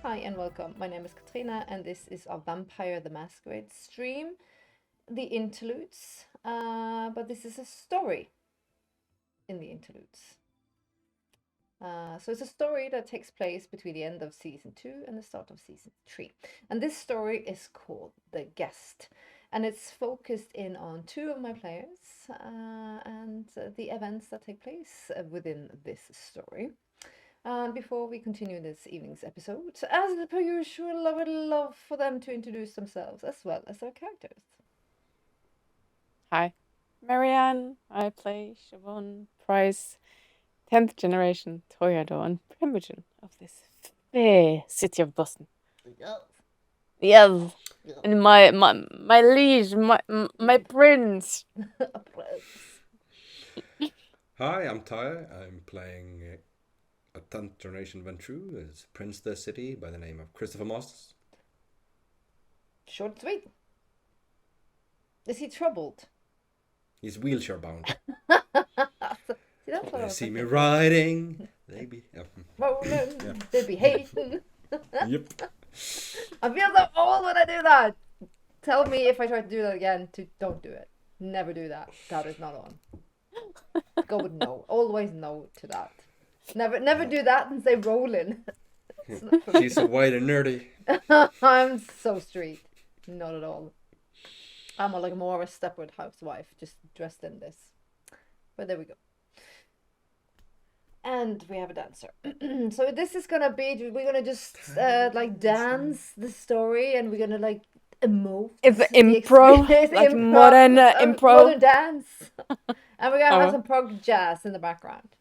Hi and welcome. My name is Katrina and this is our Vampire the Masquerade stream, the interludes. But this is a story in the interludes. So it's a story that takes place between the end of season 2 and the start of season 3. And this story is called The Guest. And it's focused in on 2 of my players and the events that take place within this story. And before we continue this evening's episode, as per usual, I would love for them to introduce themselves as well as their characters. Hi, Marianne. I play Siobhan Price, 10th generation Toreador and Primogen of this fair city of Boston. Yes. And my liege, my prince. Hi, I'm Ty. I'm playing a 10th generation Ventru as Prince of the City by the name of Christopher Masters. Short and sweet. Is he troubled? He's wheelchair bound. See, that's what I They was see me thinking. riding. They be Rolling. They be hating. Yep. I feel so old when I do that. Tell me if I try to do that again. Don't do it. Never do that. That is not on. Go with no. Always no to that. Never do that and say rolling. She's so white and nerdy. I'm so street. Not at all. I'm like more of a Stepford housewife, just dressed in this. But there we go. And we have a dancer. So this is gonna be, we're gonna just like dance the story and we're gonna like emote. It's improv, like modern improv. Modern dance. And we're gonna have some prog jazz in the background.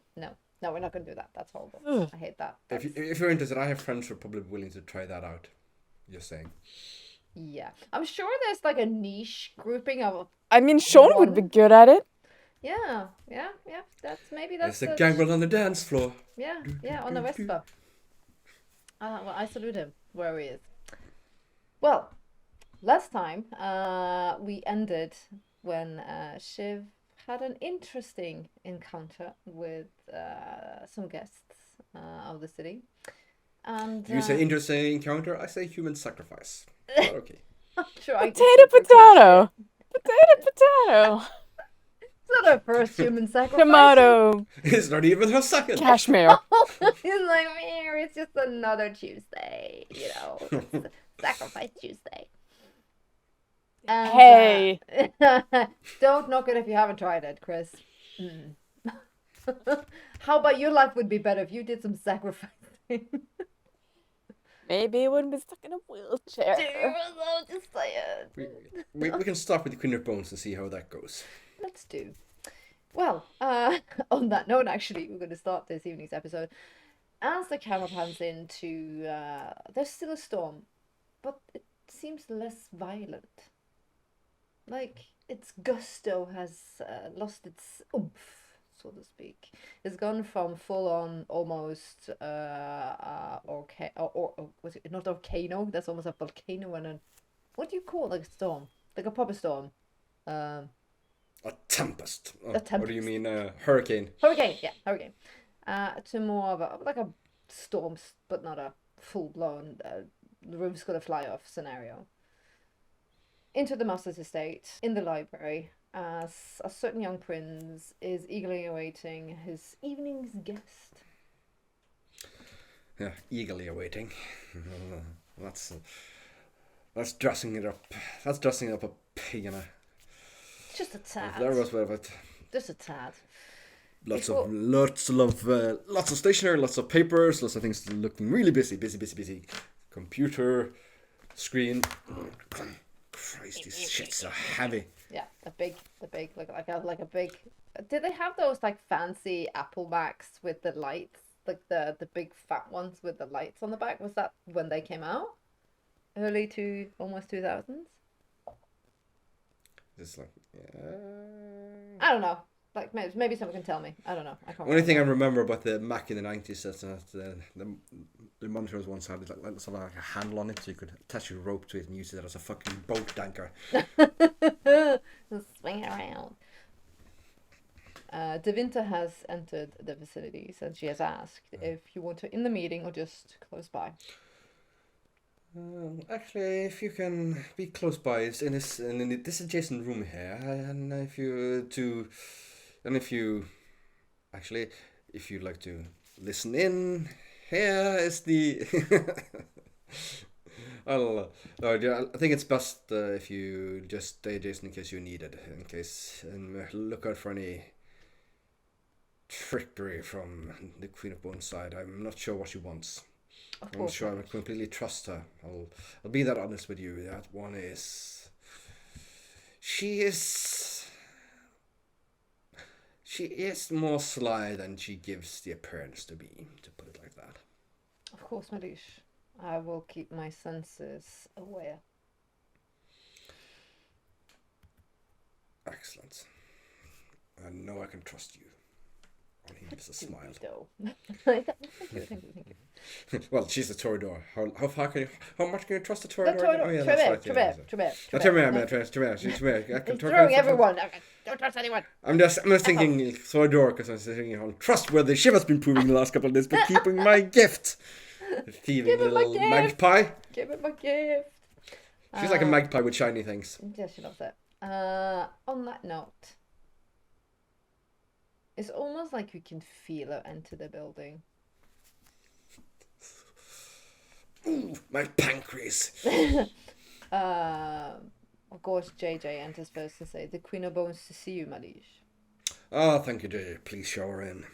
No, we're not gonna do that. That's horrible. I hate that. If you're interested, I have friends who are probably willing to try that out. Just saying. Yeah. I'm sure there's like a niche grouping of... I mean, Sean would be good at it. Yeah. That's There's a gangrel on the dance floor. Yeah, on the Vespa. Well, I salute him wherever he is. Well, last time we ended when Shiv had an interesting encounter with some guests of the city. And You say interesting encounter, I say human sacrifice. But okay. sure, Potato. It's not her first human sacrifice. Tomato. It's not even her second. Cashmere. He's like, it's just another Tuesday, It's Sacrifice Tuesday. And, Hey. Don't knock it if you haven't tried it, Chris. How about your life would be better if you did some sacrificing? Maybe it wouldn't be stuck in a wheelchair. Just say it. We can start with the Queen of Bones and see how that goes. Let's do. Well, on that note, actually, we're going to start this evening's episode. As the camera pans into, there's still a storm, but it seems less violent. Like, its gusto has lost its oomph, so to speak. It's gone from full-on almost, was it not volcano? That's almost a volcano and a, what do you call like a storm? Like a proper storm. A tempest. A tempest. What do you mean, hurricane? Hurricane. To more of a, like a storm, but not a full-blown, the roof's gonna fly off scenario. Into the master's estate, in the library, as a certain young prince is eagerly awaiting his evening's guest. Yeah, eagerly awaiting. That's dressing it up. That's dressing up a pig in a... Just a tad. There was one of it. Just a tad. Lots of stationery, lots of papers, lots of things looking really busy. Computer, screen. Christ, these shits are heavy. Yeah, the big, like a big. Did they have those like fancy Apple Macs with the lights, like the big fat ones with the lights on the back? Was that when they came out? Early to almost 2000s. It's like, I don't know. Like maybe someone can tell me. I don't know. I can't. Only thing I remember about the Mac in the 90s is that the monitors once had like a handle on it, so you could attach your rope to it and use it as a fucking boat anchor. Swing it around. Devinta has entered the facilities and she has asked if you want her in the meeting or just close by. Actually, if you can be close by, it's in this adjacent room here, and if you actually, if you'd like to listen in, here is the. I think it's best if you just stay adjacent in case you need it, in case, and look out for any trickery from the Queen of Bones side. I'm not sure what she wants. I'm not sure I completely trust her. I'll be that honest with you. That one is. She is more sly than she gives the appearance to be, to put it like that. Of course, Malish. I will keep my senses aware. Excellent. I know I can trust you. And he gives a smile. Thank you. Well, she's a Toreador. How much can you trust a Toreador? He's throwing everyone. Don't trust anyone. I'm just thinking Toreador because I'm thinking how trustworthy she has been proving the last couple of days by keeping my gift. The thieving little magpie. Give it my gift. She's like a magpie with shiny things. Yes, she loves it. On that note, it's almost like you can feel her enter the building. Ooh, my pancreas. Of course, JJ enters first and says, "The Queen of Bones to see you, Malish." Ah, thank you, JJ. Please show her in.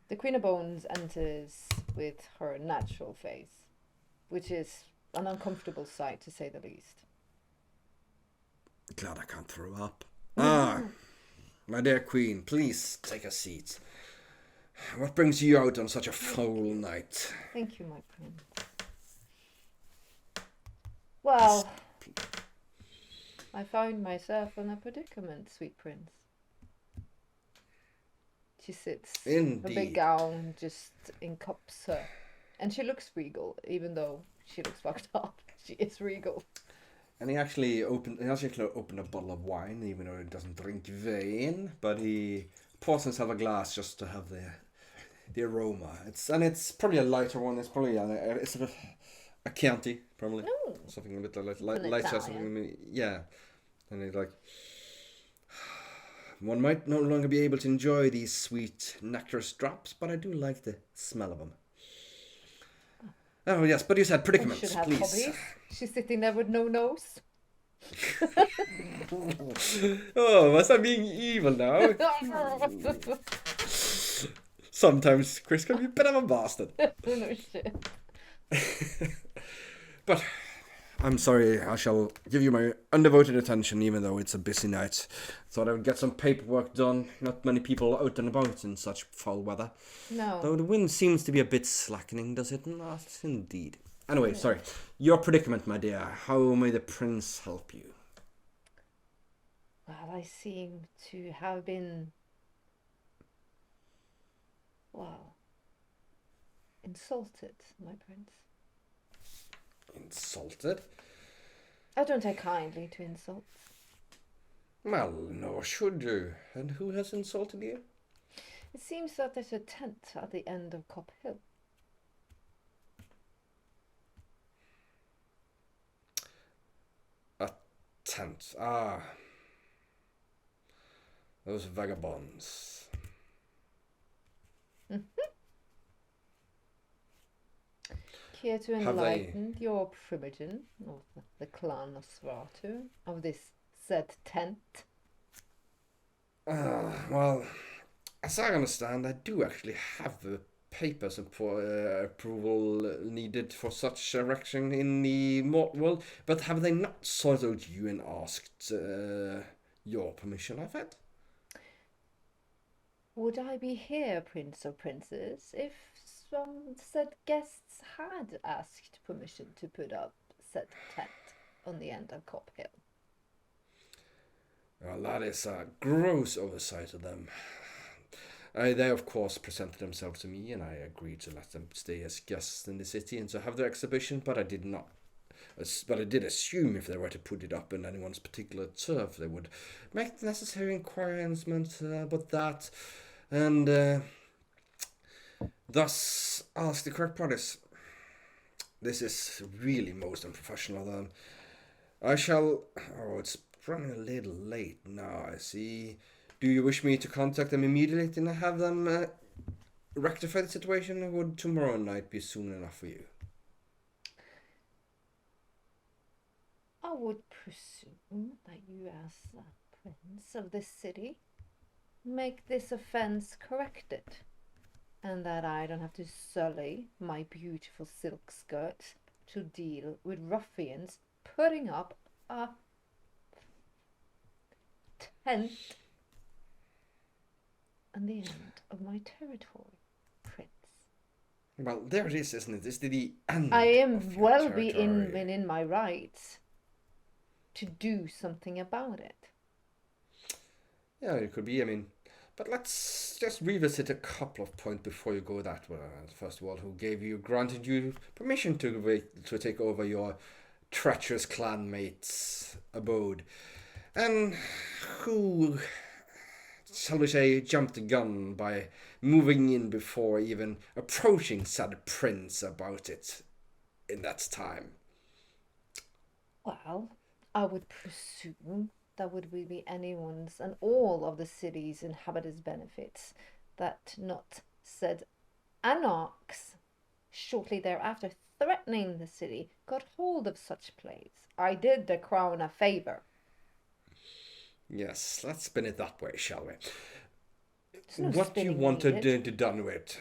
The Queen of Bones enters with her natural face, which is an uncomfortable sight to say the least. Glad I can't throw up. Ah, my dear Queen, please take a seat. What brings you out on such a foul night? Thank you, my prince. Well, I found myself in a predicament, sweet prince. She sits, Indeed. her big gown just encompass her. And she looks regal, even though she looks fucked up. She is regal. And he actually opened a bottle of wine, even though he doesn't drink wine. But he pours himself a glass just to have the aroma. It's probably a lighter one. It's probably it's a Chianti, probably. No. Something a bit lighter. Something, yeah. And he's like, one might no longer be able to enjoy these sweet nectarous drops, but I do like the smell of them. Oh yes, but you said predicaments, Should have please. hobbies. She's sitting there with no nose. Oh, was I being evil now? Sometimes Chris can be a bit of a bastard. No shit. But I'm sorry, I shall give you my undevoted attention even though it's a busy night. Thought I would get some paperwork done. Not many people out and about in such foul weather. No. Though the wind seems to be a bit slackening, does it not? Indeed. Anyway, sorry. Your predicament, my dear. How may the prince help you? Well, I seem to have been, well, insulted, my prince. Insulted? I don't take kindly to insults. Well, nor should you. And who has insulted you? It seems that there's a tent at the end of Cop Hill. A tent. Ah. Those vagabonds. Care to enlighten your primogen of the clan of Svartu of this said tent? Well, as I understand, I do actually have the papers and approval needed for such erection in the mortal world, but have they not sought out you and asked your permission of it? Would I be here, Prince or Princess, if some said guests had asked permission to put up said tent on the end of Cop Hill? Well, that is a gross oversight of them. They, of course, presented themselves to me, and I agreed to let them stay as guests in the city and to have their exhibition, but I did not. But I did assume if they were to put it up in anyone's particular turf, they would make the necessary inquiries about that, and thus ask the correct parties. This is really most unprofessional then. I shall... Oh, it's running a little late now, I see. Do you wish me to contact them immediately and have them rectify the situation, or would tomorrow night be soon enough for you? I would presume that you, as the prince of this city, make this offense corrected, and that I don't have to sully my beautiful silk skirt to deal with ruffians putting up a tent on the end of my territory, Prince. Well, there it is, isn't it? It's the end I am of your well territory. within my rights to do something about it. Yeah, it could be, I mean... But let's just revisit a couple of points before you go that way. First of all, who granted you permission to take over your treacherous clanmate's abode? And who, shall we say, jumped the gun by moving in before even approaching said prince about it in that time? Well, I would presume that would be anyone's and all of the city's inhabitants' benefits that not said anarchs shortly thereafter threatening the city got hold of such place. I did the crown a favour. Yes, let's spin it that way, shall we? No what do you spinning want to needed. done with?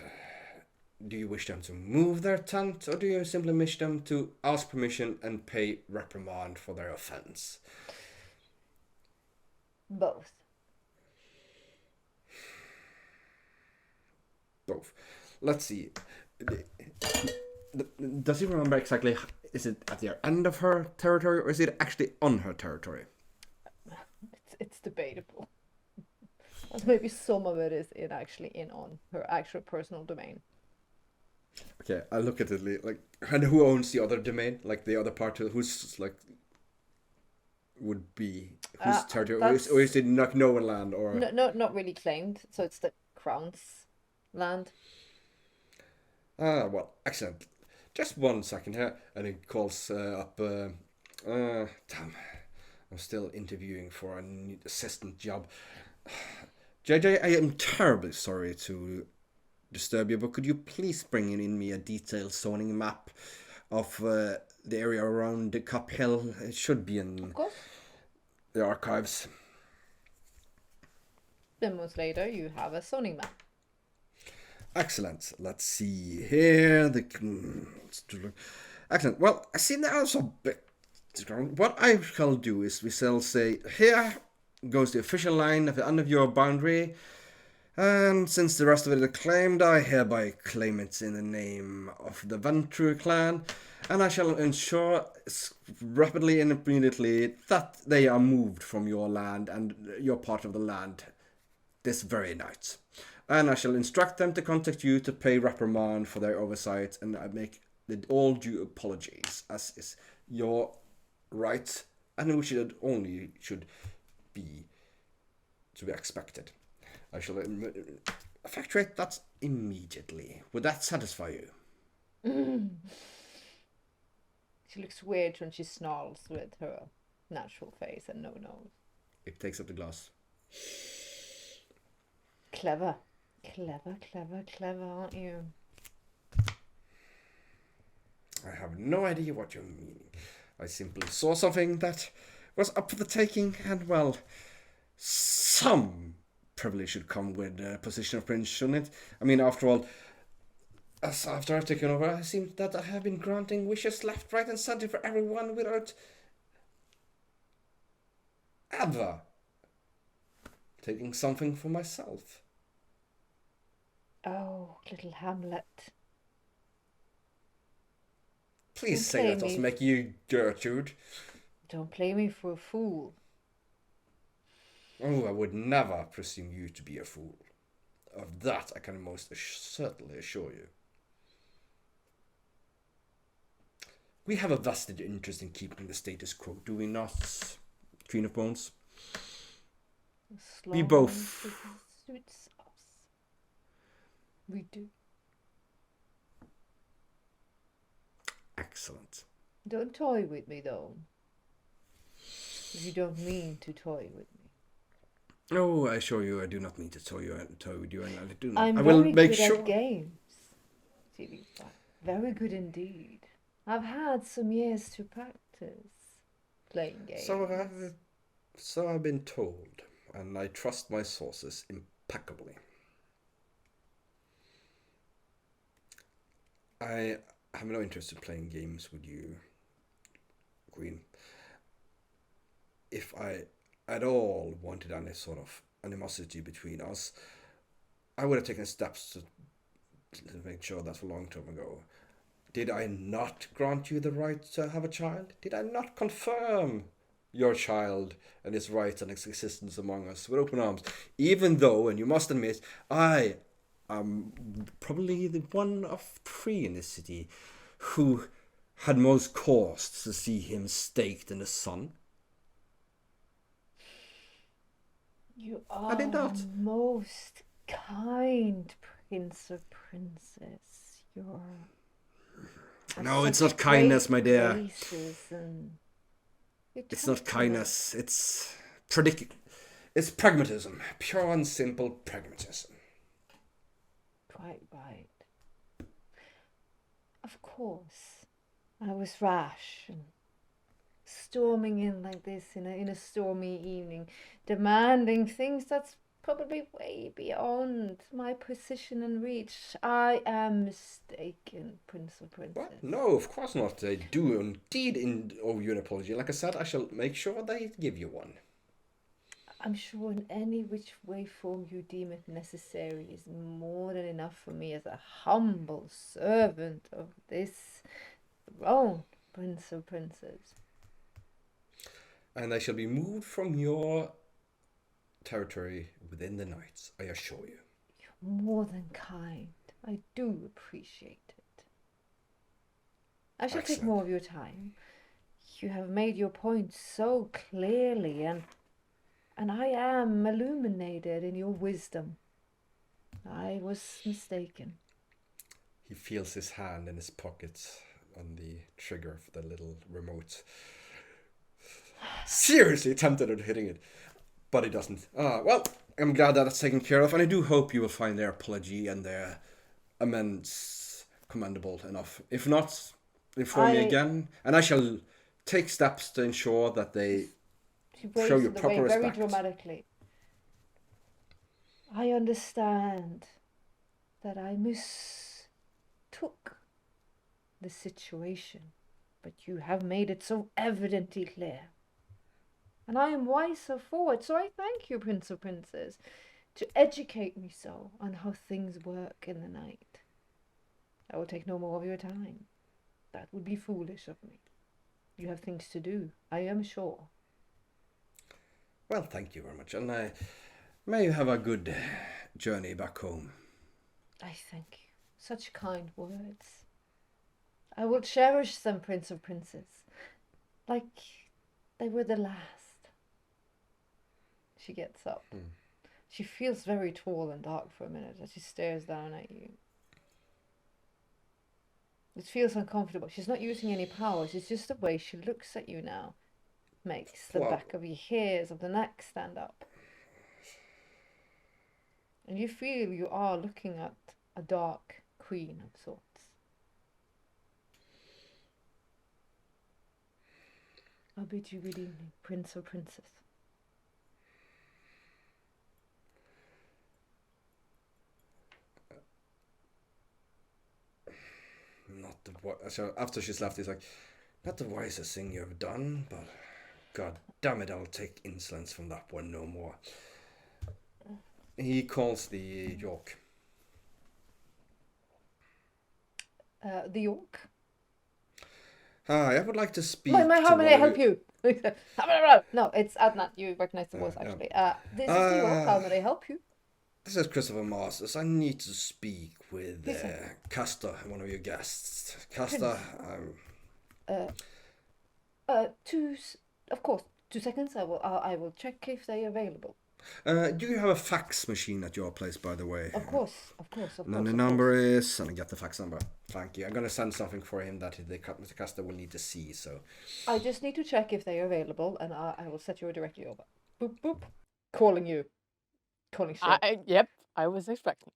Do you wish them to move their tent, or do you simply wish them to ask permission and pay reprimand for their offence? Both. Both. Let's see. Does he remember exactly? Is it at the end of her territory, or is it actually on her territory? It's debatable. And maybe some of it is on her actual personal domain. Okay, I look at it like, and who owns the other domain? Like the other part, who's like would be whose territory, or is it not no one land, or no, not really claimed. So it's the crown's land. Well, excellent. Just 1 second here, and he calls up. Damn, I'm still interviewing for an assistant job. JJ, I am terribly sorry to disturb you, but could you please bring in me a detailed zoning map of the area around the Cup Hill? It should be in the archives. Then months later, you have a zoning map. Excellent. Let's see here. Excellent. Well, I see now it's a bit. What I shall do is we shall say, here goes the official line at the end of your boundary, and since the rest of it is claimed, I hereby claim it in the name of the Venture clan, and I shall ensure rapidly and immediately that they are moved from your land and your part of the land this very night. And I shall instruct them to contact you to pay reprimand for their oversight, and I make all due apologies, as is your right, and which it only should be to be expected. I shall effectuate that immediately. Would that satisfy you? She looks weird when she snarls with her natural face and no nose. It takes up the glass. Clever, aren't you? I have no idea what you're meaning. I simply saw something that was up for the taking, and well, some privilege should come with a position of prince, shouldn't it? I mean, after all, as after I've taken over, it seems that I have been granting wishes left, right, and center for everyone without ever taking something for myself. Oh, little Hamlet. Please say that doesn't make you Gertrude. Don't play me for a fool. Oh, I would never presume you to be a fool. Of that I can most certainly assure you. We have a vested interest in keeping the status quo, do we not, Queen of Bones? We both. Suits us. We do. Excellent. Don't toy with me, though. You don't mean to toy with me. Oh, I assure you, I do not mean to toy with you, and I do not. I'm I will very make good sure. at games. TV5. Very good indeed. I've had some years to practice playing games. So I've been told, and I trust my sources impeccably. I have no interest in playing games with you, Queen. If I at all wanted any sort of animosity between us, I would have taken steps to make sure that a long time ago. Did I not grant you the right to have a child? Did I not confirm your child and his rights and its existence among us with open arms? Even though, and you must admit, I am probably the one of 3 in this city who had most cause to see him staked in the sun. You are I did not. most kind Prince or Princess. You're No, it's such not kindness, great my dear. graces and It's not kindness. It's pragmatism. Pure and simple pragmatism. Quite right. Of course, I was rash and storming in like this in a stormy evening, demanding things that's probably way beyond my position and reach. I am mistaken, Prince or Princess. What? No, of course not. I do indeed owe you an apology. Like I said, I shall make sure they give you one. I'm sure in any which way form you deem it necessary is more than enough for me as a humble servant of this throne, Prince or Princess. And I shall be moved from your territory within the night, I assure you. You're more than kind. I do appreciate it. I shall take more of your time. You have made your point so clearly, and I am illuminated in your wisdom. I was mistaken. He feels his hand in his pocket on the trigger for the little remote. Seriously tempted at hitting it, but he doesn't. Well, I'm glad that it's taken care of, and I do hope you will find their apology and their amends commendable enough. If not, inform me again, and I shall take steps to ensure that they show you proper respect. Very dramatically. I understand that I mistook the situation, but you have made it so evidently clear. And I am wiser for it, so I thank you, Prince or Princess, to educate me so on how things work in the night. I will take no more of your time. That would be foolish of me. You have things to do, I am sure. Well, thank you very much, and may you have a good journey back home. I thank you. Such kind words. I will cherish them, Prince or Princess, like they were the last. She gets up. She feels very tall and dark for a minute as she stares down at you. It feels uncomfortable. She's not using any powers. It's just the way she looks at you now. Makes the back of your hairs of the neck stand up. And you feel you are looking at a dark queen of sorts. I'll bid you good evening, Prince or Princess. So after she's left, he's like, not the wisest thing you have done, but God damn it, I'll take insolence from that one no more. He calls the York. The York? Hi, I would like to speak How may I help you? No, it's Adnan. You recognize the voice, actually. This is the York. How may I help you? This is Christopher Masters. I need to speak with Castor, one of your guests. Castor, Of course. 2 seconds. I will check if they are available. Do you have a fax machine at your place, by the way? Of course. And then the number is, and I get the fax number. Thank you. I'm gonna send something for him that the customer will need to see. So I just need to check if they are available, and I will set you directly over. Boop boop. Calling you. Calling Shiv. Yep, I was expecting.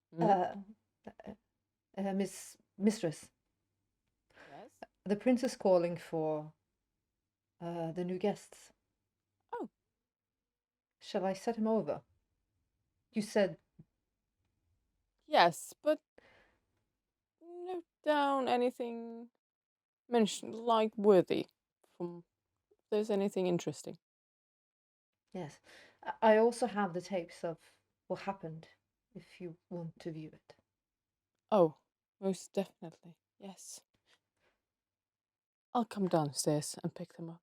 Mistress. Yes. The prince is calling for the new guests. Oh. Shall I set him over? You said... Yes, but note down anything mentioned, like worthy, from if there's anything interesting. Yes. I also have the tapes of what happened, if you want to view it. Oh, most definitely, yes. I'll come downstairs and pick them up.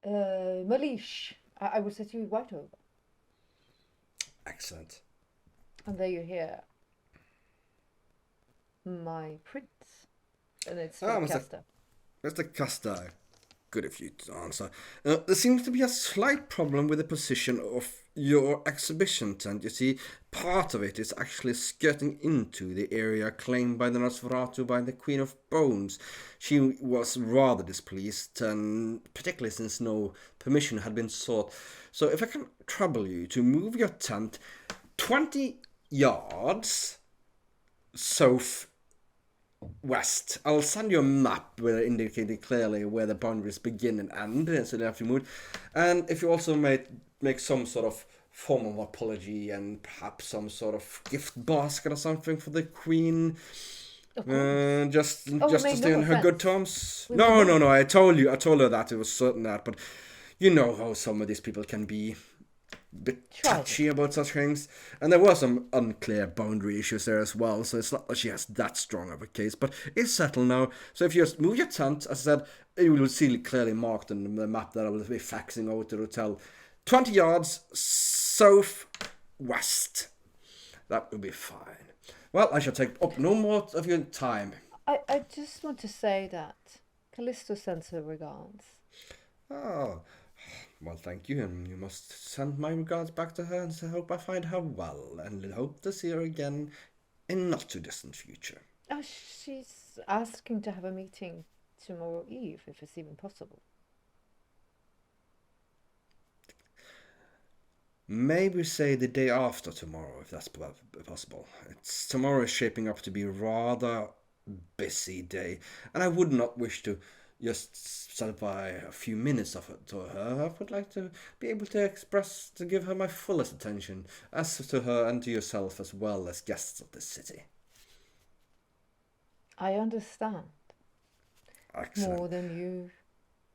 Malish, I will set you right over. excellent. And there you hear my prince. And it's Mr. Custer. Good of you to answer. There seems to be a slight problem with the position of your exhibition tent. You see, part of it is actually skirting into the area claimed by the Nosferatu by the Queen of Bones. She was rather displeased, and particularly since no permission had been sought. So if I can trouble you to move your tent 20 yards south west. I'll send you a map where indicating clearly where the boundaries begin and end, so you have to move. And if you also make some sort of form of apology and perhaps some sort of gift basket or something for the queen, just to stay on her good terms. No. I told her that it was certain that, but you know how some of these people can be. Bit touchy about such things, and there were some unclear boundary issues there as well, so it's not that she has that strong of a case, but it's settled now. So if you just move your tent, as I said, you will see clearly marked on the map that I will be faxing over to the hotel, 20 yards south west. That will be fine. Well, I shall take up no more of your time. I just want to say that Callisto sends her regards. Oh, well, thank you, and you must send my regards back to her, and I hope I find her well, and hope to see her again in not too distant future. She's asking to have a meeting tomorrow eve, if it's even possible. Maybe say the day after tomorrow, if that's possible. Tomorrow is shaping up to be a rather busy day, and I would not wish to just set by a few minutes of it to her. I would like to be able to give her my fullest attention, as to her and to yourself as well as guests of this city. I understand. Excellent. More than you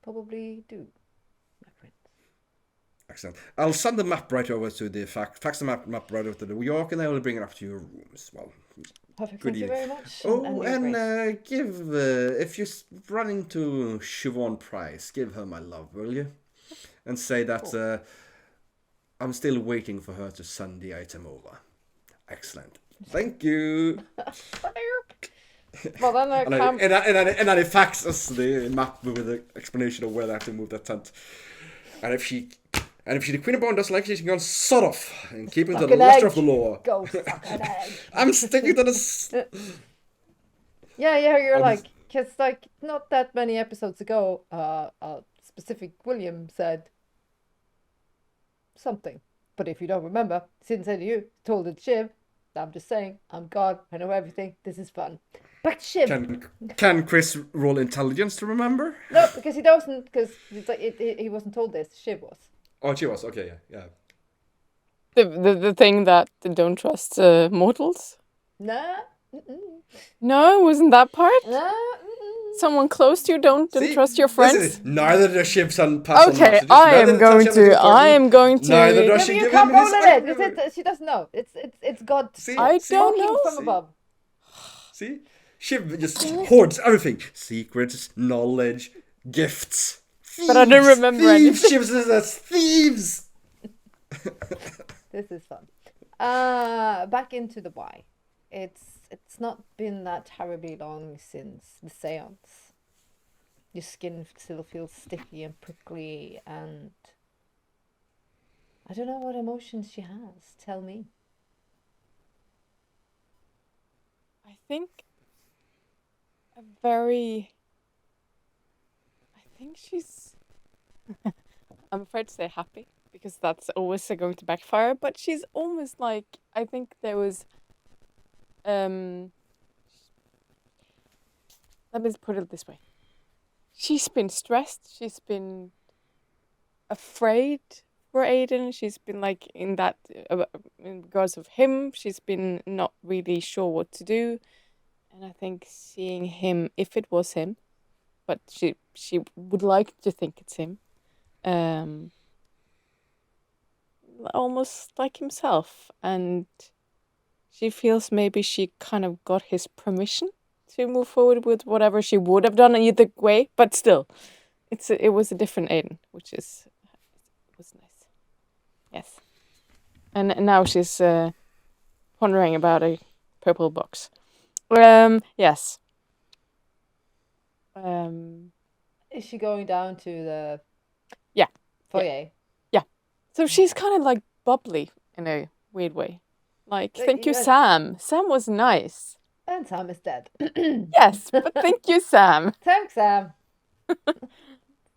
probably do, my prince. Excellent. I'll send the map right over to the fax the map right over to New York, and I will bring it up to your rooms. Well, perfect. good Thank you very much. And give if you run into Siobhan Price, give her my love, will you? And say that I'm still waiting for her to send the item over. Excellent. Thank you. Well, then and then it faxes the map with the explanation of where they have to move that tent. And if she the Queen of Bone doesn't like it, she can go sod off and keep it to the letter of the law. Go fuck an egg. I'm sticking to this. Yeah, you're like, because like not that many episodes ago, a specific William said something. But if you don't remember, didn't say to you, told it to Shiv. I'm just saying, I'm God, I know everything, this is fun. Back to Shiv. Can Chris roll intelligence to remember? No, because he doesn't, because he wasn't told this, Shiv was. Oh, she was, okay, yeah. The thing that they don't trust mortals? Nah. No, wasn't that part? Nah. Someone close to you don't trust your friends? Neither does Shiv pass on Okay, messages. I am going to. Neither does she You give can't him roll his it, because she doesn't know. It's God. See? I don't know. From above. See? Shiv just hoards everything. Secrets, knowledge, gifts. Thieves, but I don't remember anything. Shiv says that's thieves. This is fun. Back into the why. It's not been that terribly long since the seance. Your skin still feels sticky and prickly, and I don't know what emotions she has. Tell me. I think I think she's. I'm afraid to say happy because that's always going to backfire. But she's almost like, I think there was. Let me put it this way. She's been stressed. She's been afraid for Aiden. She's been like in that in regards of him. She's been not really sure what to do, and I think seeing him, if it was him, but she would like to think it's him, almost like himself, and she feels maybe she kind of got his permission to move forward with whatever she would have done either way, but still, it was a different Aiden, which was nice. Yes, and now she's pondering about a purple box. Yes. Is she going down to the Yeah. foyer? Yeah. So she's kind of like bubbly in a weird way. Like, thank you, yeah. Sam. Sam was nice. And Sam is dead. Yes, but thank you, Sam. Thanks, Sam.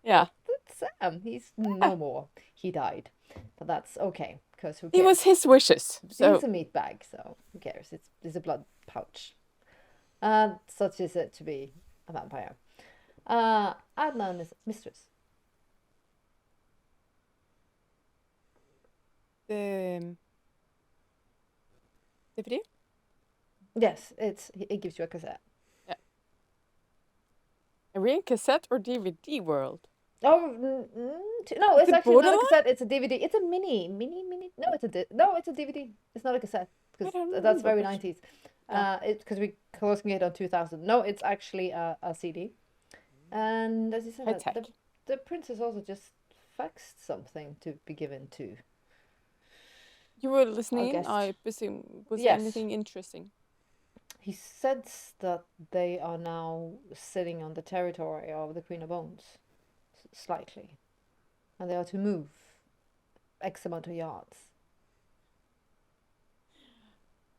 Yeah. That's Sam. He's no more. He died. But that's okay, because who cares? It was his wishes. So He's a meat bag, so who cares? It's a blood pouch. Such is it to be a vampire. Adnan is mistress. the video? Yes, it gives you a cassette. A real cassette or DVD world? Oh no! It's it actually not a borderline? cassette. It's a DVD. It's a mini. No, it's a DVD. It's not a cassette because that's very 90s. It's because we closing it on 2000. No, it's actually a CD. And as you said, the princess also just faxed something to be given to. You were listening in, I presume. Was there anything interesting? He says that they are now sitting on the territory of the Queen of Bones, slightly. And they are to move X amount of yards.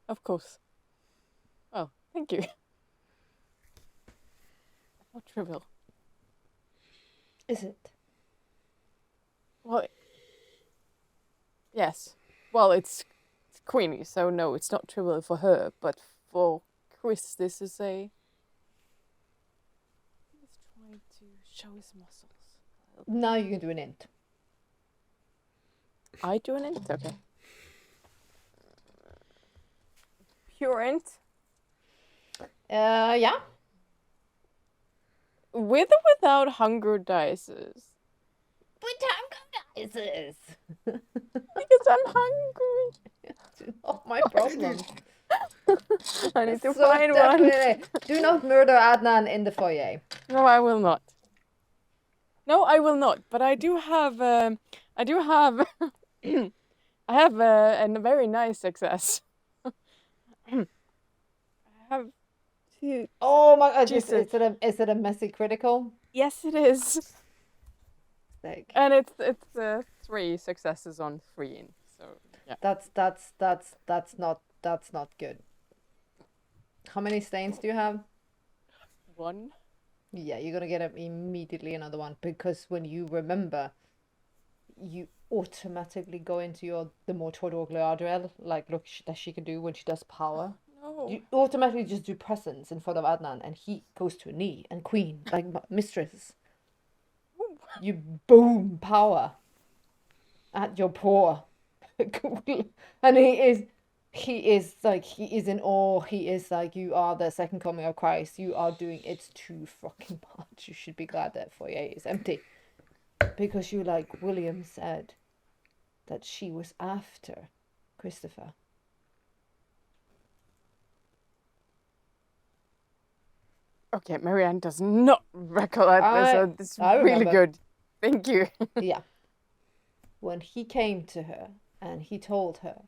Of course. Well, thank you. Not trivial. Is it? Well, yes. Well, it's Queenie, so no, it's not trivial for her, but for Chris, this is a... He's trying to show his muscles. Now you can do an int. I do an int? Okay. Pure int? Yeah. With or without hunger dices? With hunger dices. Because I'm hungry. It's not my problem. I need to find one. Do not murder Adnan in the foyer. No, I will not. No, I will not. But I do have. I have a very nice success. I have two. Oh my god! Is it a messy critical? Yes, it is. Like. And it's 3 successes on 3. So yeah. That's not good. How many stains do you have? 1. Yeah, you're gonna get immediately another one because when you remember, you automatically go into the Mortor Galadriel, like look that she can do when she does power. No. You automatically just do presence in front of Adnan, and he goes to a knee and queen like mistress. Ooh. You boom power at your paw, and he is in awe. He is like, you are the second coming of Christ. You are doing it too fucking much. You should be glad that foyer is empty. Because you, like William said, that she was after Christopher. Okay, Marianne does not recollect this, so this is really good. Thank you. Yeah. When he came to her and he told her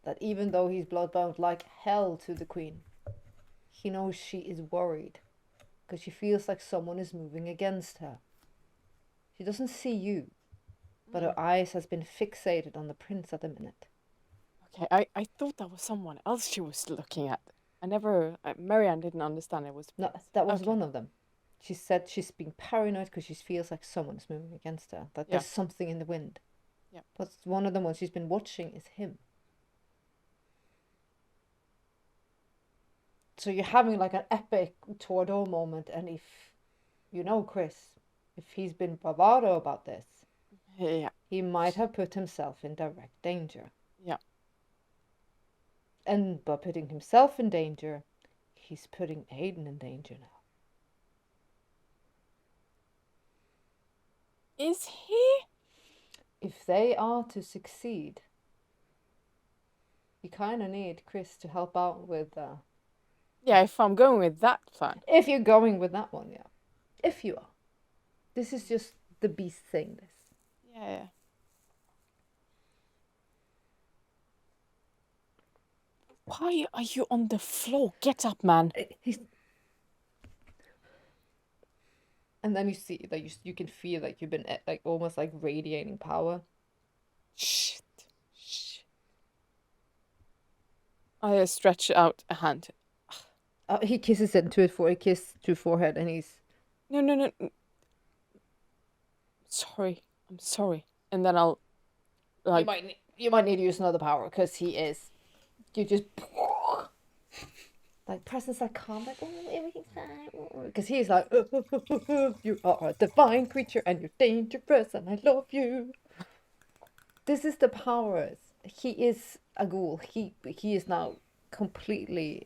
that even though he's bloodbound like hell to the queen, he knows she is worried because she feels like someone is moving against her. She doesn't see you, but her eyes has been fixated on the prince at the minute. Okay, I thought that was someone else she was looking at. Marianne didn't understand it was the No, prince. that was Okay. one of them. She said she's being paranoid because she feels like someone is moving against her. That there's something in the wind. Yeah. But one of the ones she's been watching is him. So you're having like an epic Tordo moment, and if you know Chris, if he's been bravado about this, Yeah. he might have put himself in direct danger. Yeah. And by putting himself in danger, he's putting Aiden in danger now. Is he? If they are to succeed, you kind of need Chris to help out with... Yeah, if I'm going with that plan. If you're going with that one, yeah. If you are. This is just the beast saying this. Yeah. Why are you on the floor? Get up, man. And then you see that you can feel like you've been like almost like radiating power. Shit. I stretch out a hand. He kisses into it for a kiss to forehead, and he's... No. Sorry. I'm sorry. And then I'll like... You might need to use another power, because he is... You just... Like, presence like calm, like, oh, everything's fine. Because he's like, you are a divine creature, and you're dangerous, and I love you. This is the powers. He is a ghoul. He is now completely...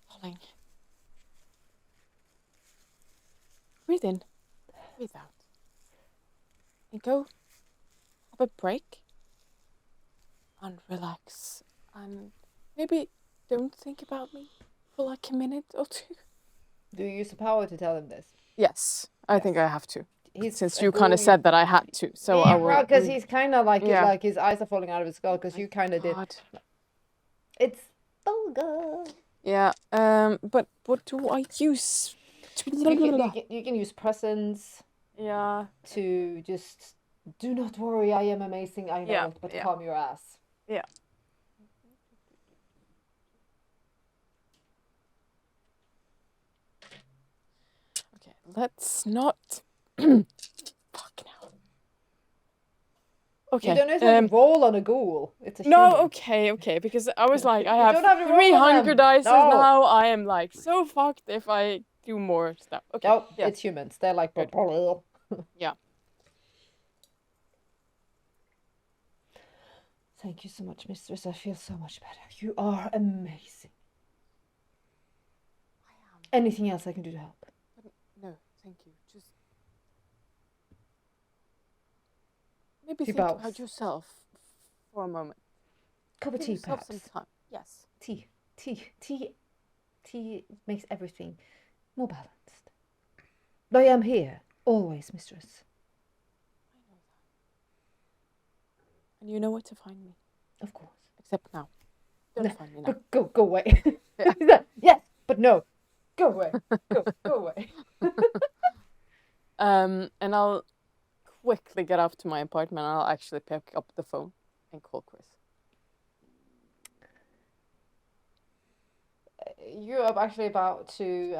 Darling. Breathe in. Breathe out. And go have a break. And relax. And maybe don't think about me for like a minute or two. Do you use the power to tell him this? Yes, I think I have to. He's Since you kind of said that I had to, so I will. Because he's kind of like like his eyes are falling out of his skull because you kind of did. It's Olga. Yeah. But what do I use? You can use presence. Yeah. To just do not worry. I am amazing. I know it, but calm your ass. Yeah. Okay, let's not. Fucking hell. Okay. You don't have to roll on a ghoul. It's a no. human. Okay. Because I was like, I don't have have to roll 3 on them. hunger dice No. now. I am like so fucked if I do more stuff. Okay. No, it's humans. They're like. Yeah. Thank you so much, mistress. I feel so much better. You are amazing. I am. Anything else I can do to help? No, thank you. Just maybe He think bows. about yourself for a moment. Cup of Give tea, yourself perhaps. some time. Yes. Tea makes everything more balanced. But I am here, always, mistress. I know that. And you know where to find me. Of course. Except now. Don't find me now. Go away. Yeah. Yes, but no. Go away. Go away. And I'll quickly get off to my apartment. I'll actually pick up the phone and call Chris. You're actually about to.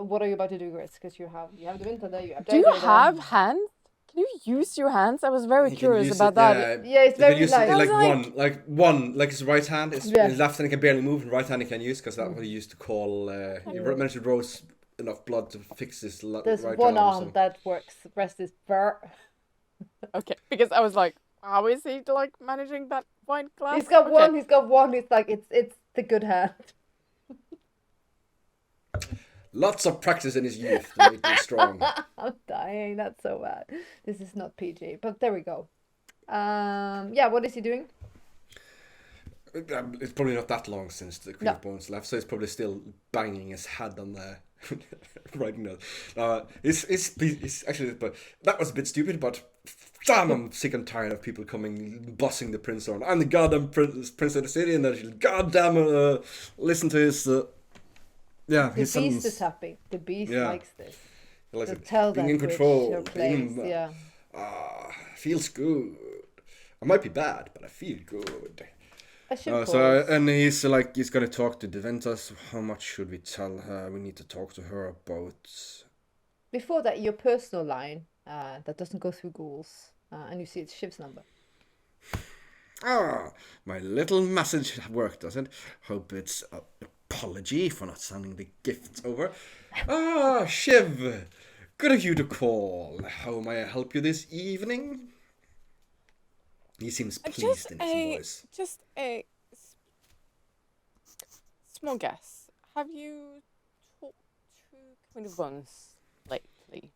What are you about to do, Chris? Because you have the winter there. You have Do you Jaeger there. have hands? Can you use your hands? I was very curious about that. Yeah, it's very use light. like his right hand, his left hand he can barely move, and right hand he can use because that's what he used to call. He managed to rose enough blood to fix his There's right one arm. arm that works. The rest is fur. Okay, because I was like, how is he like managing that wine glass? He's got one. He's got one. It's like it's the good hand. Lots of practice in his youth to make him strong. I'm dying. That's so bad. This is not PG, but there we go. Yeah. What is he doing? It's probably not that long since the creep bones left, so he's probably still banging his head on the writing notes. It's actually, but that was a bit stupid. But damn, I'm sick and tired of people coming bossing the prince around. I'm the goddamn prince of the city, and then she'll goddamn listen to his. Yeah, The his beast is son's. happy. The beast Yeah. likes this. He likes So it. tell Being that in witch control. her place. Being, Yeah. feels good. I might be bad, but I feel good. I should So pause. and he's like he's gonna talk to Deventas. How much should we tell her? We need to talk to her about. Before that, your personal line that doesn't go through ghouls, and you see it's Shiv's number. My little message worked, does it? Hope it's an apology for not sending the gifts over. Shiv, good of you to call. How may I help you this evening? He seems pleased in his voice. Just a small guess. Have you talked to Queen of Bones lately?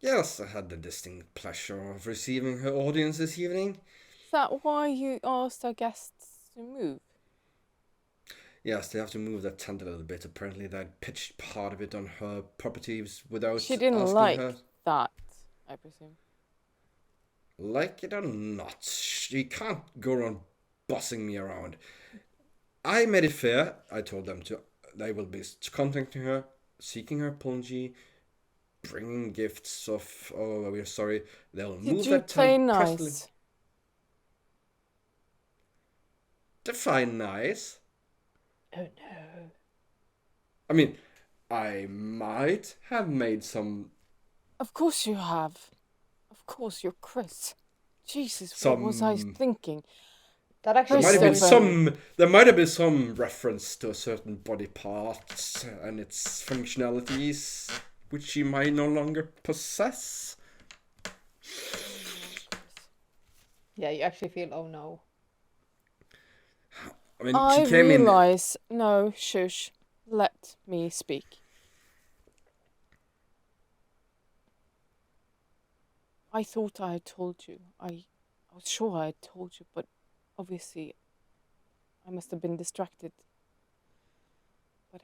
Yes, I had the distinct pleasure of receiving her audience this evening. Is that why you asked our guests to move? Yes, they have to move that tent a little bit. Apparently, they pitched part of it on her properties without She didn't asking like her. that, I presume. Like it or not, she can't go around bossing me around. I made it fair. I told them they will be contacting her, seeking her apology, bringing gifts of. Oh, we're sorry. They'll move Did you that play tent. nice? Define nice. Oh no. I mean, I might have made some. Of course you have. Of course, you're Chris. Jesus, what was I thinking? That actually There might have been Christopher. There might have been some reference to a certain body part and its functionalities, which she might no longer possess. Yeah, you actually feel, oh no. I mean, I she came in. realise. No, shush. Let me speak. I thought I had told you. I was sure I had told you, but obviously I must have been distracted. But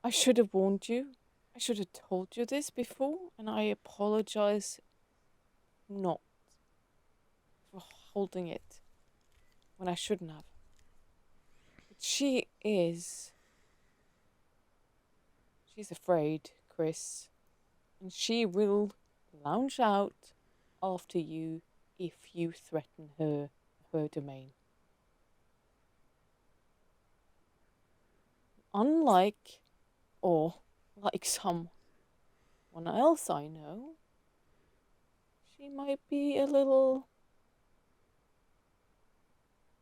I should have warned you. I should have told you this before, and I apologise not for holding it when I shouldn't have. But she's afraid, Chris, and she will lounge out after you if you threaten her domain. Unlike, or like someone else I know, she might be a little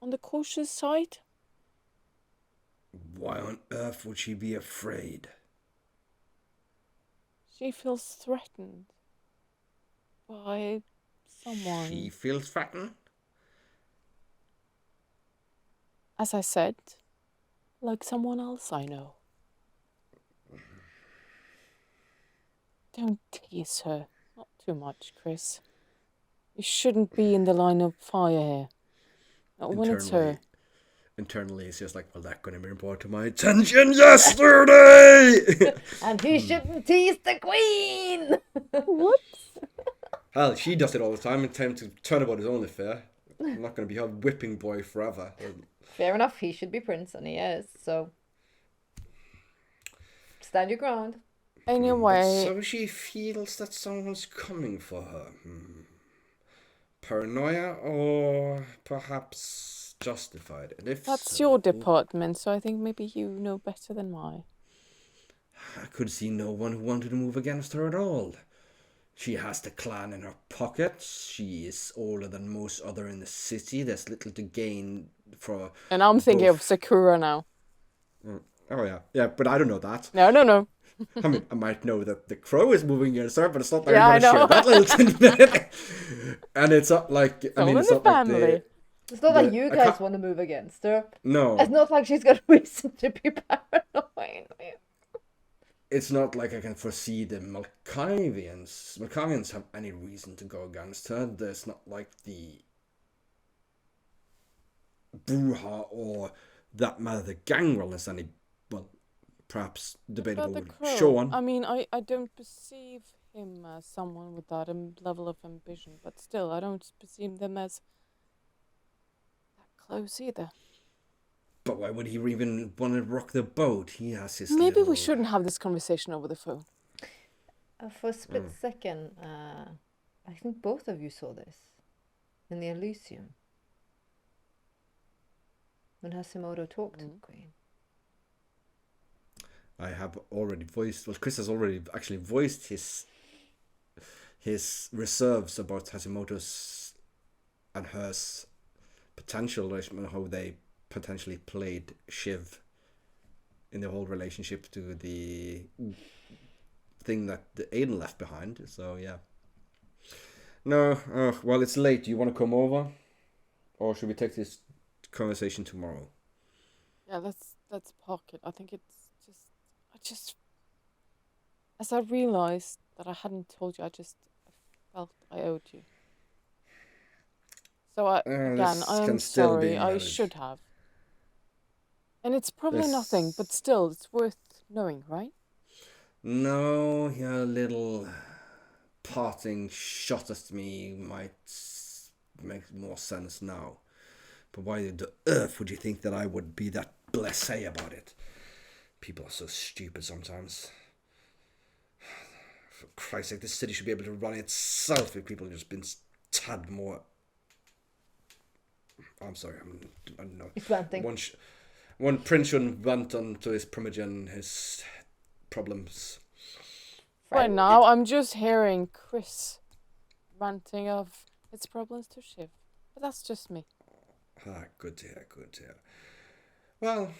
on the cautious side. Why on earth would she be afraid? She feels threatened by someone. She feels threatened? As I said, like someone else I know. Don't tease her. Not too much, Chris. You shouldn't be in the line of fire here. Not when it's her. Internally, it's just like, well, that couldn't have been brought to my attention yesterday! And he shouldn't tease the queen! What? Hell, she does it all the time in time to turn about his own affair. I'm not going to be her whipping boy forever. Fair enough, he should be prince, and he is, so stand your ground. Anyway. So she feels that someone's coming for her. Paranoia or perhaps justified? And if That's so, your department, so I think maybe you know better than mine. I could see no one who wanted to move against her at all. She has the clan in her pocket. She is older than most other in the city. There's little to gain for. And I'm thinking both. of Sakura now. Oh yeah, but I don't know that. No. I mean, I might know that the crow is moving against her, but it's not like Yeah, I'm going to I know. share that little tidbit. And it's not like all in it's the not like family. It's not like The- you I guys can't- want to move against her. No, It's not like she's got reason to be paranoid. it's not like I can foresee the Malkavians. Malkavians have any reason to go against her. There's not like the Bruja or that matter the Gangrel has any. Well, perhaps What debatable about the with crow? Siobhan. I mean, I don't perceive him as someone with that level of ambition, but still, I don't perceive them as that close either. But why would he even want to rock the boat? He has his Maybe little... we shouldn't have this conversation over the phone. For a split second, I think both of you saw this in the Elysium when Hashimoto talked to the Queen. I have already voiced... Well, Chris has already actually voiced his reserves about Hashimoto's and hers potential, how they potentially played Shiv in the whole relationship to the thing that the Aiden left behind. So yeah. No, well, it's late. Do you want to come over, or should we take this conversation tomorrow? Yeah, let's park it. I think it's just as I realized that I hadn't told you, I felt I owed you. So again, I am sorry. I should have. And it's probably nothing, but still, it's worth knowing, right? No, your little parting shot at me might make more sense now. But why the earth would you think that I would be that blasé about it? People are so stupid sometimes. For Christ's sake, this city should be able to run itself if people had just been tad more... I'm sorry, I don't know. It's ranting. One prince shouldn't vent onto his primogen, his problems. Right now, I'm just hearing Chris ranting of his problems to Shiv. But that's just me. Good to hear, good to hear. Well...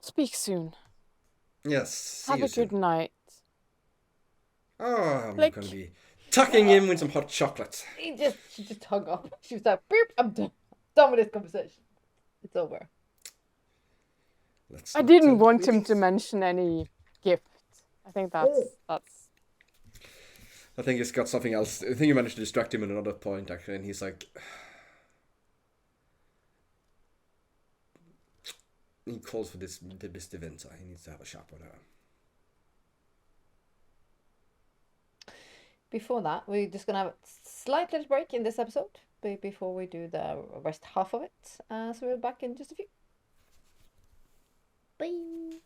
Speak soon. Yes, Have a good night. Oh, I'm going to be tucking in with some hot chocolate. She just hung up. She was like, "Beep, I'm done with this conversation. It's over." I didn't want him to mention any gift. I think that's. I think he's got something else. I think you managed to distract him at another point, actually, and he's like... He calls for this Divinta. He needs to have a chat with her. Before that, we're just gonna have a slight little break in this episode before we do the rest half of it. So we're back in just a few. Bye.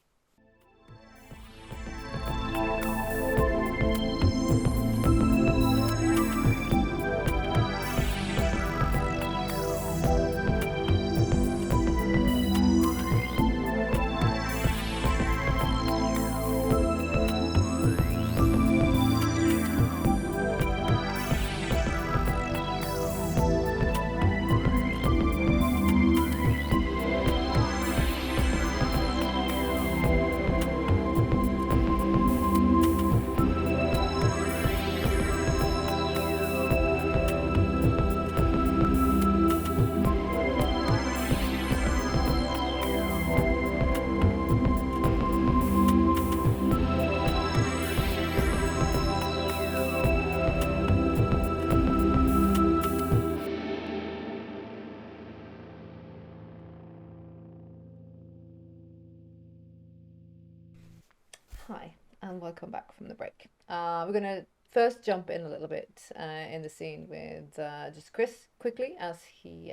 Hi, and welcome back from the break. We're going to first jump in a little bit in the scene with just Chris quickly as he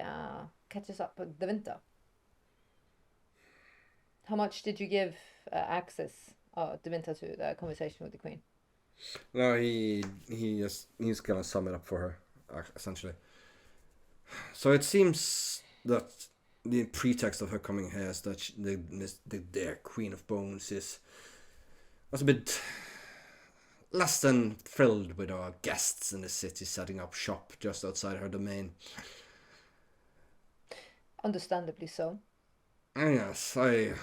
catches up with Devinta. How much did you give access, Devinta, to the conversation with the Queen? No, he's gonna sum it up for her, essentially. So it seems that the pretext of her coming here is that the Queen of Bones was a bit less than thrilled with our guests in the city setting up shop just outside her domain. Understandably so. Yes, I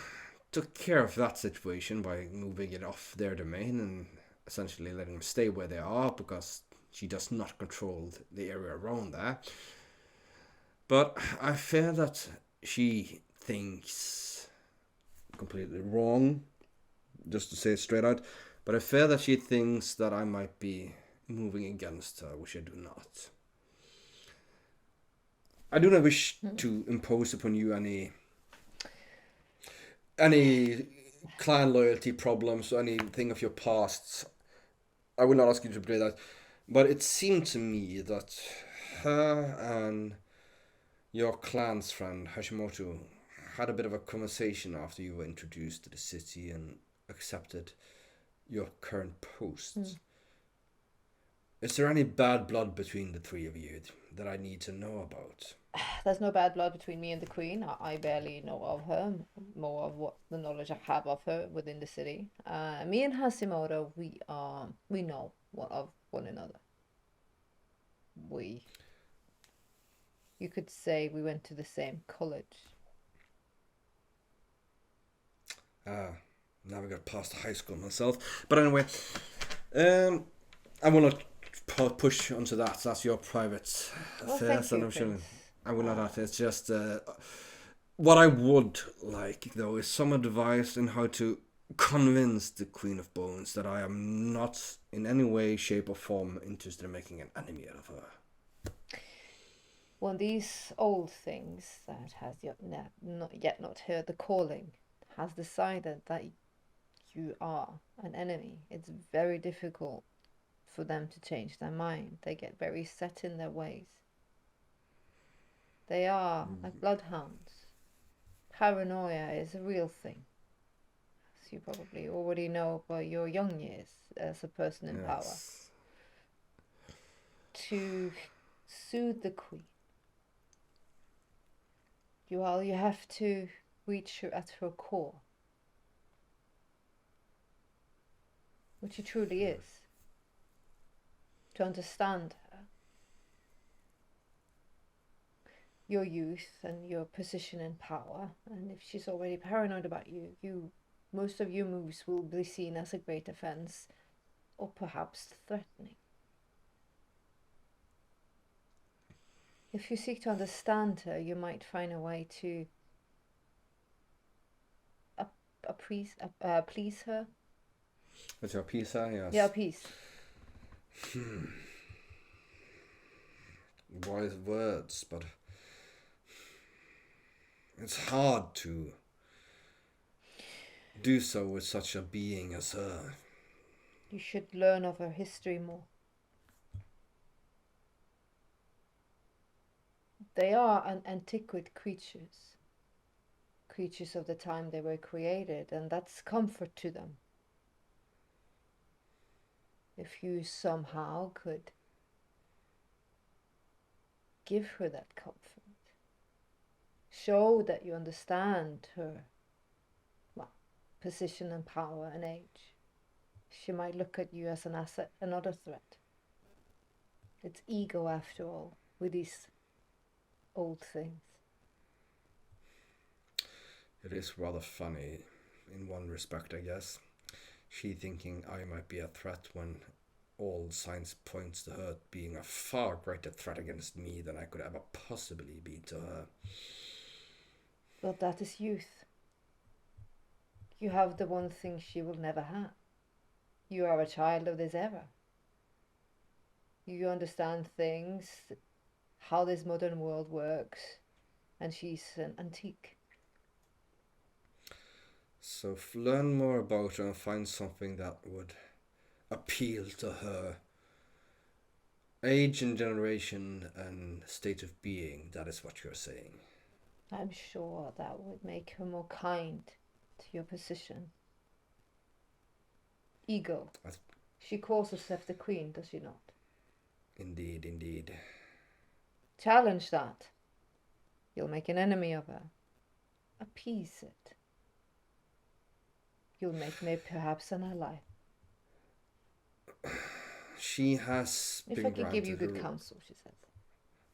took care of that situation by moving it off their domain and essentially letting them stay where they are because she does not control the area around there. But I fear that she thinks completely wrong, just to say it straight out, but I fear that she thinks that I might be moving against her, which I do not. I do not wish to impose upon you any any clan loyalty problems or anything of your past, I will not ask you to play that. But it seemed to me that her and your clan's friend Hashimoto had a bit of a conversation after you were introduced to the city and accepted your current post. Is there any bad blood between the three of you that I need to know about? There's no bad blood between me and the Queen. I barely know of her, more of what the knowledge I have of her within the city. Me and Hashimoto, we know of one another. You could say we went to the same college. Never got past high school myself. But anyway, I will not push onto that. That's your private affairs. Thank you, Prince. I will not add. It's just what I would like, though, is some advice on how to convince the Queen of Bones that I am not in any way, shape, or form interested in making an enemy out of her. One of these old things that has not heard the calling has decided that you are an enemy. It's very difficult for them to change their mind. They get very set in their ways. They are like bloodhounds. Paranoia is a real thing, as you probably already know by your young years as a person in power. To soothe the Queen, you have to reach her at her core, which she truly is, to understand her, your youth and your position in power. And if she's already paranoid about you, most of your moves will be seen as a great offense, or perhaps threatening. If you seek to understand her, you might find a way to please her. What's your appease her? Yes. Yeah, appease. Wise words, but it's hard to do so with such a being as her. You should learn of her history more. They are an antiquate creatures of the time they were created, and that's comfort to them. If you somehow could give her that comfort, show that you understand her position and power and age, she might look at you as an asset, another threat. It's ego, after all, with these old things. It is rather funny in one respect, I guess. She thinking I might be a threat when all signs points to her being a far greater threat against me than I could ever possibly be to her. But that is youth. You have the one thing she will never have. You are a child of this era. You understand things, how this modern world works, and she's an antique. So learn more about her and find something that would appeal to her age and generation and state of being. That is what you're saying. I'm sure that would make her more kind to your position. Ego. She calls herself the Queen, does she not? Indeed, indeed. Challenge that. You'll make an enemy of her. Appease it. You'll make me perhaps an ally. She has if been I could give you granted good counsel, she says.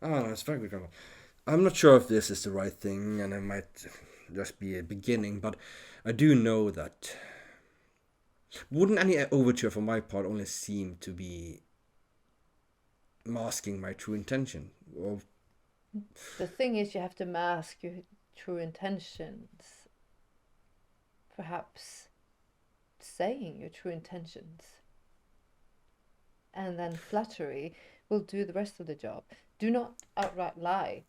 Oh, no, it's very good counsel. I'm not sure if this is the right thing, and it might just be a beginning, but I do know that wouldn't any overture from my part only seem to be masking my true intention? Or the thing is, you have to mask your true intentions. Perhaps saying your true intentions. And then flattery will do the rest of the job. Do not outright lie.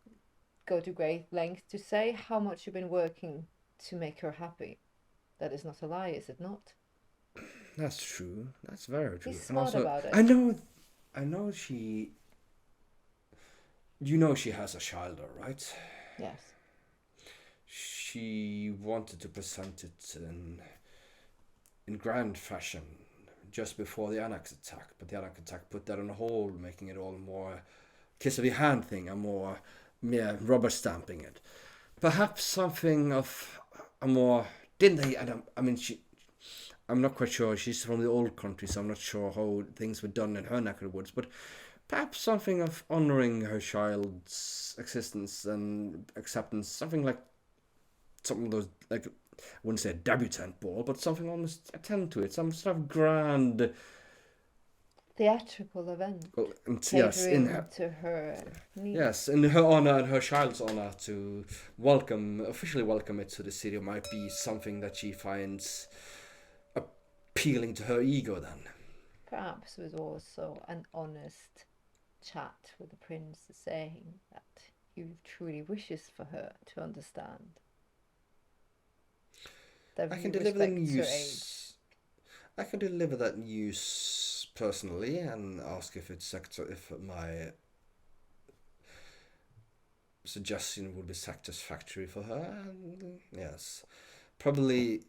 Go to great lengths to say how much you've been working to make her happy. That is not a lie, is it not? That's true. That's very true. He's And smart also, about it. I know she. You know she has a child, right? Yes. She wanted to present it in grand fashion just before the Annex attack, but the Annex attack put that on hold, making it all more kiss of the hand thing and more rubber stamping it. Perhaps something of a more didn't they? I mean, I'm not quite sure. She's from the old country, so I'm not sure how things were done in her neck of the woods. But perhaps something of honoring her child's existence and acceptance, something like something of those, like, I wouldn't say a debutante ball, but something almost attend to it, some sort of grand Theatrical event. well, Yes, to her needs. Yes, in her honor and her child's honor, to officially welcome it to the city might be something that she finds appealing to her ego then. Perhaps with also an honest chat with the prince saying that he truly wishes for her to understand. That I can he deliver the respects her age. news. I can deliver that news personally and ask if my suggestion would be satisfactory for her. And yes, probably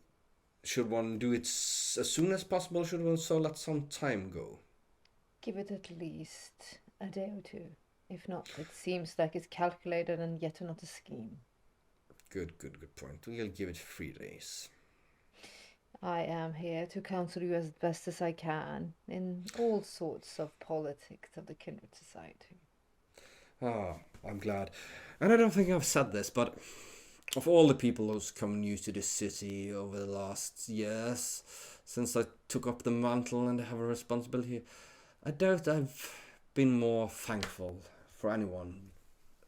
should one do it as soon as possible? Should one also let some time go? Give it at least a day or two. If not, it seems like it's calculated and yet another scheme. Good point. We'll give it 3 days. I am here to counsel you as best as I can in all sorts of politics of the kindred society. Ah, I'm glad. And I don't think I've said this, but of all the people who's come new to this city over the last years, since I took up the mantle and have a responsibility, I doubt I've been more thankful for anyone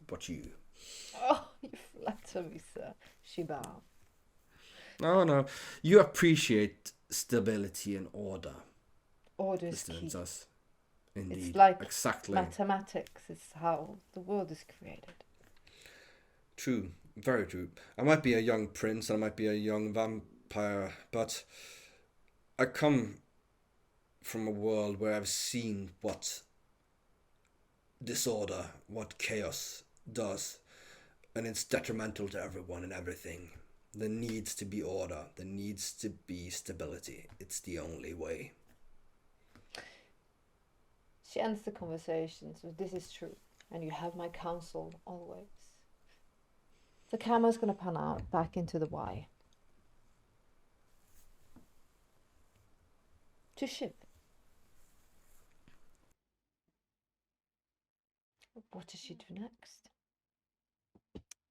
but you. Oh, you flatter me, sir. Shiba. No. You appreciate stability and order. Order is key. Us. Indeed. It's like exactly. Mathematics is how the world is created. True. Very true. I might be a young prince and I might be a young vampire, but I come from a world where I've seen what disorder, what chaos does, and it's detrimental to everyone and everything. There needs to be order. There needs to be stability. It's the only way. She ends the conversation, so this is true, and you have my counsel always. The camera's going to pan out back into the Y. To ship. What does she do next?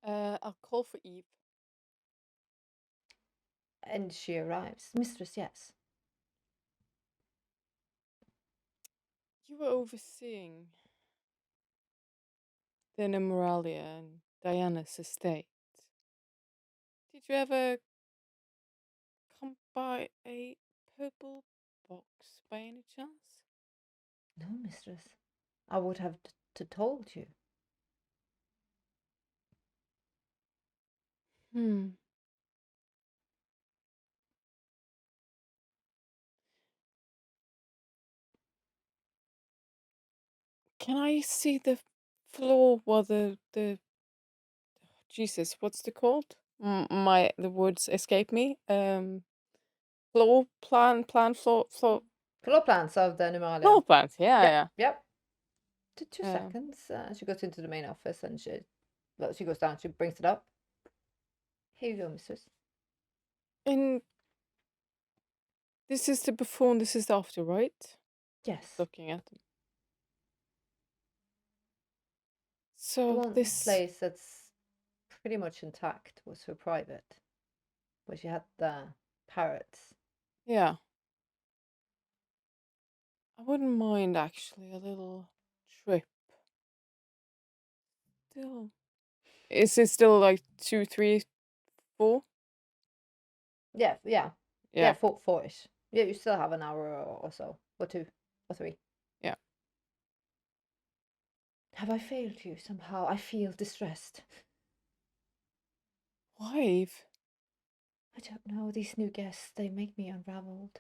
I'll call for Eve. And she arrives. Mistress, yes. You were overseeing the Nemoralia and Diana's estate. Did you ever come by a purple box by any chance? No, mistress. I would have told you. Can I see the floor while the Jesus, what's it called? The words escape me. Floor plan floor. Floor plans of the Numalia. Floor plans, yeah. Yep. 2 seconds. She goes into the main office and she goes down. She brings it up. Here you go, mistress. And this is the before and this is the after, right? Yes. Looking at them. The So one this place that's pretty much intact was her private, where she had the parrots. Yeah. I wouldn't mind actually a little trip. Still. Is it still like 2, 3, 4? Yeah. Yeah. 4-ish. Yeah, you still have an hour or so, or 2, or 3. Yeah. Have I failed you somehow? I feel distressed. Why, Eve? I don't know, these new guests, they make me unraveled.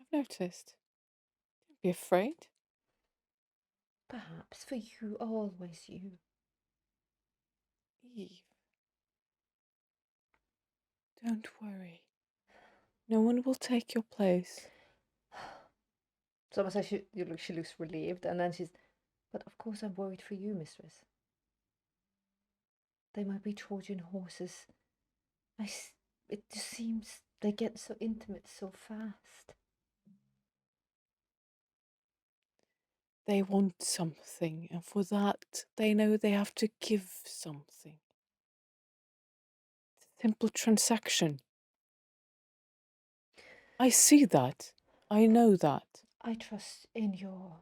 I've noticed. Don't be afraid. Perhaps for you, always you. Eve. Don't worry. No one will take your place. It's almost like she looks relieved, and then she's, but of course I'm worried for you, mistress. They might be Trojan horses. It just seems they get so intimate so fast. They want something, and for that, they know they have to give something. It's a simple transaction. I see that. I know that. I trust in your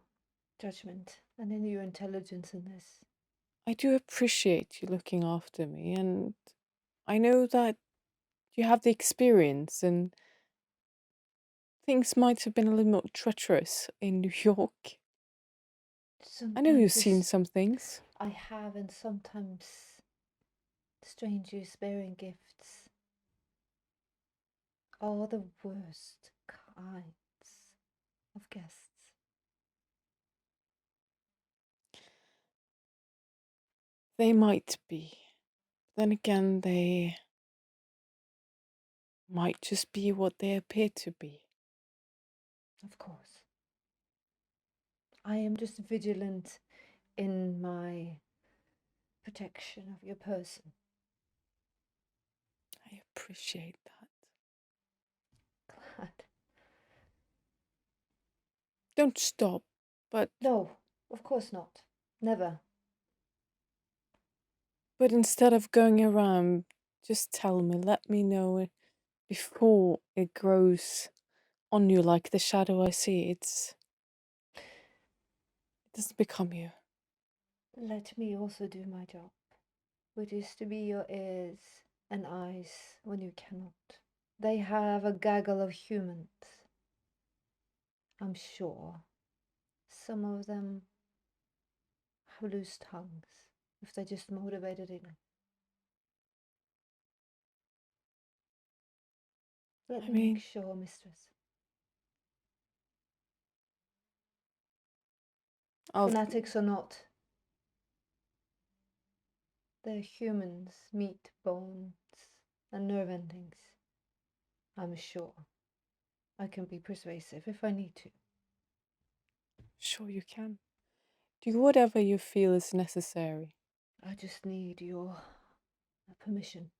judgment and in your intelligence in this. I do appreciate you looking after me, and I know that you have the experience, and things might have been a little more treacherous in New York. I know you've seen some things. I have, and sometimes strangers bearing gifts are the worst kinds of guests. They might be. Then again, they might just be what they appear to be. Of course. I am just vigilant in my protection of your person. I appreciate that. Glad. Don't stop, but... No, of course not. Never. But instead of going around, just tell me, let me know before it grows on you like the shadow I see. It doesn't become you. Let me also do my job, which is to be your ears and eyes when you cannot. They have a gaggle of humans. I'm sure some of them have loose tongues if they're just motivated enough. Let me make sure, mistress. Fanatics or not, they're humans, meat, bones, and nerve endings. I'm sure I can be persuasive if I need to. Sure you can. Do whatever you feel is necessary. I just need your permission.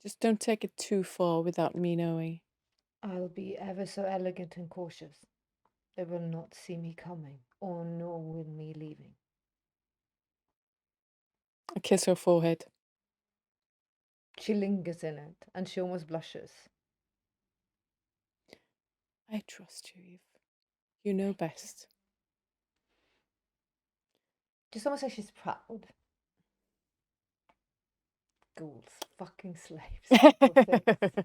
Just don't take it too far without me knowing. I'll be ever so elegant and cautious. They will not see me coming, or nor will me leaving. I kiss her forehead. She lingers in it, and she almost blushes. I trust you, Eve. You know best. Just almost like she's proud. Ghouls, fucking slaves. Poor things.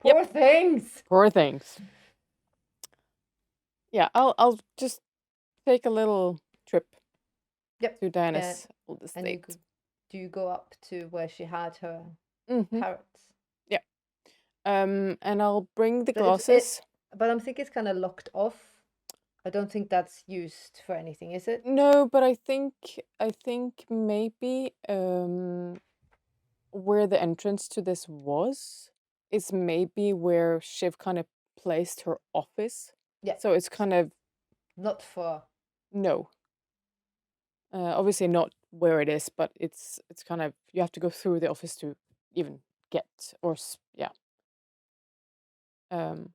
Poor things. Poor things. Yeah, I'll just take a little trip. Yep. To Diana's old estate. And do you go up to where she had her parrots? Yeah. And I'll bring the glasses. But I'm thinking it's kind of locked off. I don't think that's used for anything, is it? No, but I think maybe where the entrance to this was is maybe where Shiv kind of placed her office. Yeah. So it's kind of not for. No. Obviously not where it is, but it's kind of you have to go through the office to even get yeah. And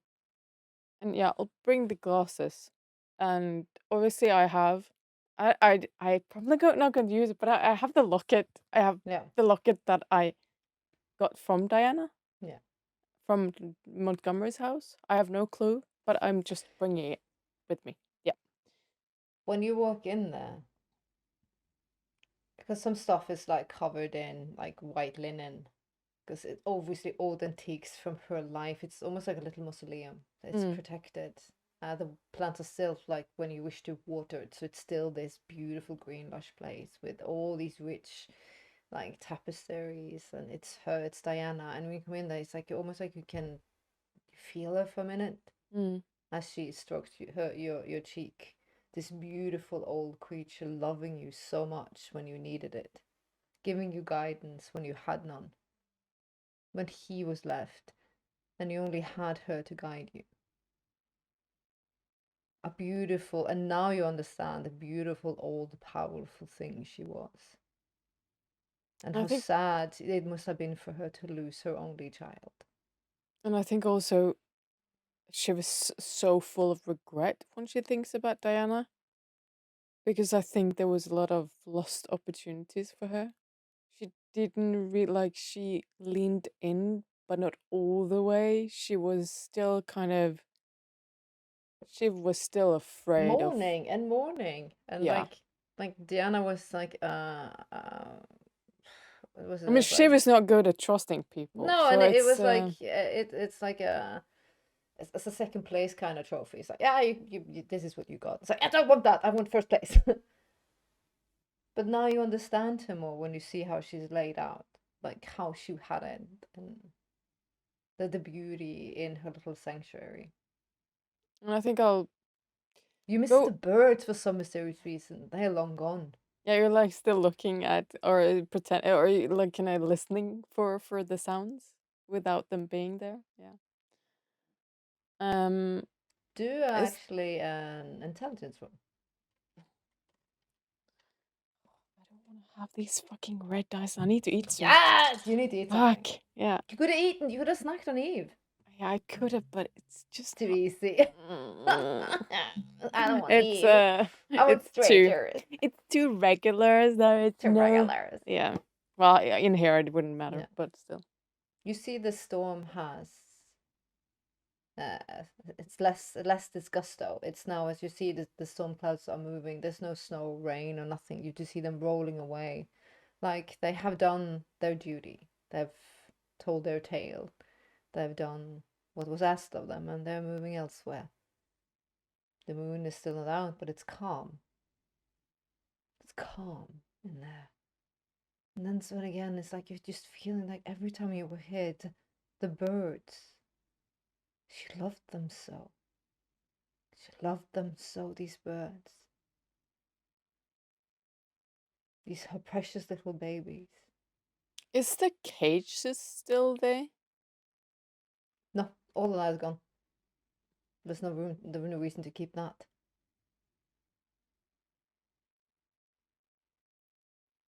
yeah, I'll bring the glasses, and obviously I probably not going to use it, but I have the locket. I have the locket that I got from Diana. Yeah. From Montgomery's house. I have no clue, but I'm just bringing it with me. Yeah. When you walk in there, because some stuff is like covered in like white linen, because it's obviously old antiques from her life. It's almost like a little mausoleum. It's protected. The plants are still like when you wish to water it, so it's still this beautiful green lush place with all these rich like tapestries, and it's her, it's Diana, and when you come in there, it's like almost like you can feel her for a minute as she strokes your cheek. This beautiful old creature loving you so much when you needed it, giving you guidance when you had none, when he was left and you only had her to guide you. A beautiful, and now you understand the beautiful old powerful thing she was. And how sad it must have been for her to lose her only child. And I think also she was so full of regret when she thinks about Diana. Because I think there was a lot of lost opportunities for her. She didn't she leaned in, but not all the way. She was still afraid of. Mourning and mourning. And Yeah. like Diana was like, what was it? I mean, she was not good at trusting people. No, so and it was it's, like, it's like it's a second place kind of trophy. It's like, yeah, you this is what you got. It's like, I don't want that. I want first place. But now you understand her more when you see how she's laid out, like how she had it, and the beauty in her little sanctuary. And I think You miss the birds for some mysterious reason. They're long gone. Yeah, you're like still looking at or pretend or like kind of listening for the sounds without them being there. Yeah. Do actually an intelligence roll. I don't want to have these fucking red dice. I need to eat some. Yes, you need to eat something. Fuck yeah. You could have eaten. You could have snacked on Eve. Yeah, I could have, but it's just too easy. I don't want Eve. I want it's strangers. It's too regular, so it's too regular. Yeah. Well, in here it wouldn't matter, but still. You see, the storm has. It's less disgusto. It's now, as you see, the storm clouds are moving. There's no snow, rain, or nothing. You just see them rolling away, like they have done their duty. They've told their tale. They've done what was asked of them, and they're moving elsewhere. The moon is still not out, but it's calm. It's calm in there. And then so again, it's like you're just feeling like every time you were here, the birds. She loved them so. She loved them so, these birds. These her precious little babies. Is the cage still there? No, all of that is gone. There's no room. There's no reason to keep that.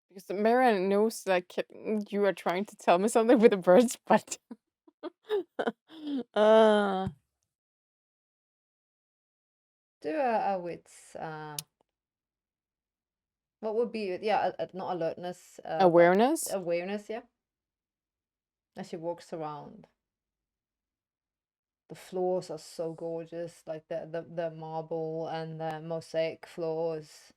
Because Marianne knows like you are trying to tell me something with the birds, but Do a wits. What would be not alertness. Awareness. Awareness, yeah. As she walks around. The floors are so gorgeous, like the marble and the mosaic floors.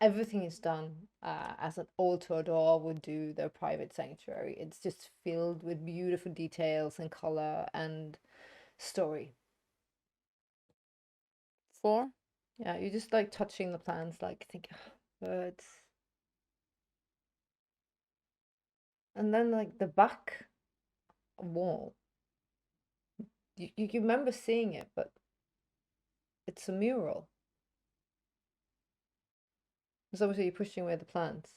Everything is done as an altar would do their private sanctuary. It's just filled with beautiful details and color and story. 4? Yeah, you're just like touching the plants, like think, birds. And then like the back wall. You remember seeing it, but it's a mural. It's obviously you're pushing away the plants.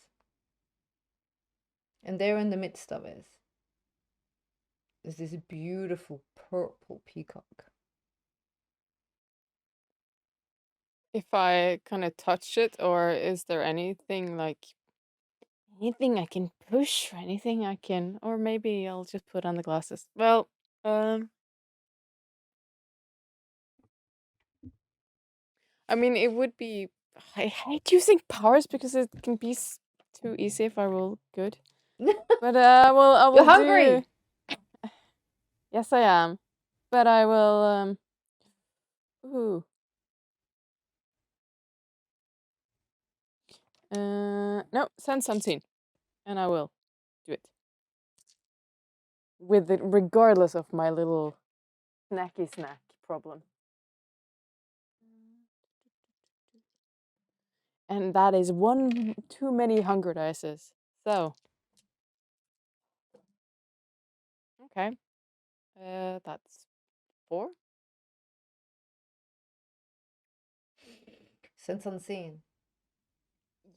And there in the midst of it is this beautiful purple peacock. If I kind of touch it, or is there anything I can push, or anything I can, or maybe I'll just put on the glasses. Well, I mean, it would be. I hate using powers because it can be too easy if I roll good. But I will. You're hungry. Yes, I am. But I will. Ooh. No, send something, and I will do it. With it, regardless of my little snacky snack problem. And that is one too many hunger dices. So Okay. That's 4. Sense unseen.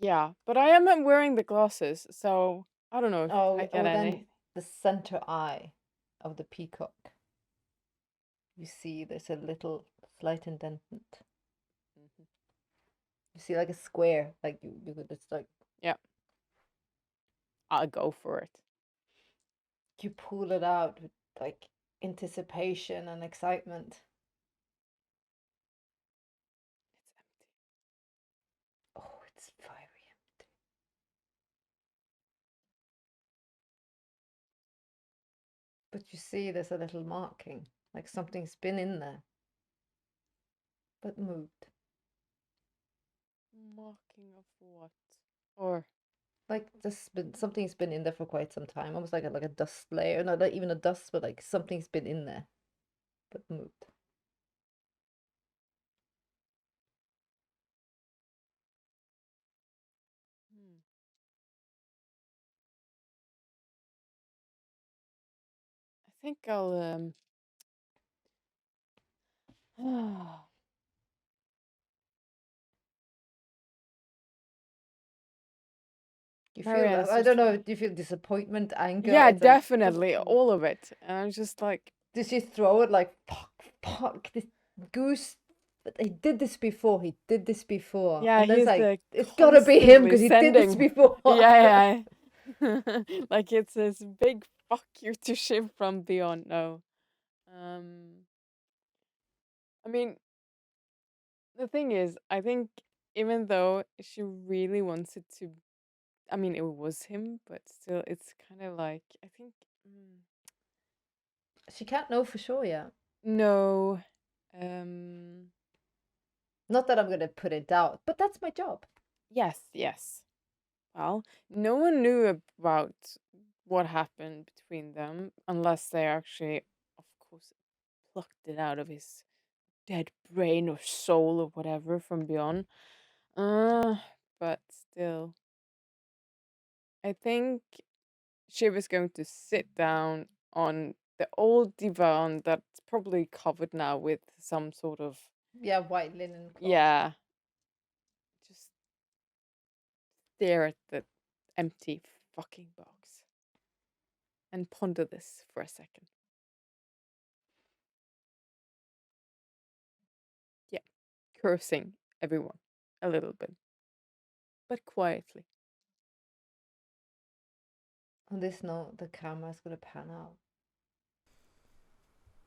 Yeah, but I am wearing the glasses, so I don't know if I get then any. the center eye of the peacock. You see there's a little slight indentation. Mhm. You see like a square, like you could just like Yeah. I'll go for it. you pull it out with like anticipation and excitement. It's empty. Oh, it's very empty. But you see there's a little marking, like something's been in there, but moved. Marking of what? Or Like something's been in there for quite some time, almost like a dust layer. Not even a dust, but like something's been in there, but moved. I think I'll You feel Marianne, I don't know. Do you feel disappointment, anger? yeah, It's like, definitely, all of it. And I'm just like, did she throw it like fuck this goose? But he did this before. He did this before. yeah, And then it's he's like the it's gotta be him constantly because he did this sending. before. Yeah, yeah. Like it's this big fuck you to Shiv from beyond. No. I mean, the thing is, I think even though she really wants it to, I mean, it was him, but still, it's kind of like, I think, She can't know for sure yet. no. Not that I'm gonna put it down, but that's my job. Yes, yes. Well, no one knew about what happened between them unless they actually, of course, plucked it out of his dead brain or soul or whatever from beyond. But still, I think she was going to sit down on the old divan that's probably covered now with some sort of, Yeah, white linen cloth. yeah, just stare at the empty fucking box and ponder this for a second. Yeah, cursing everyone a little bit, but quietly. On this note, the camera's gonna pan out.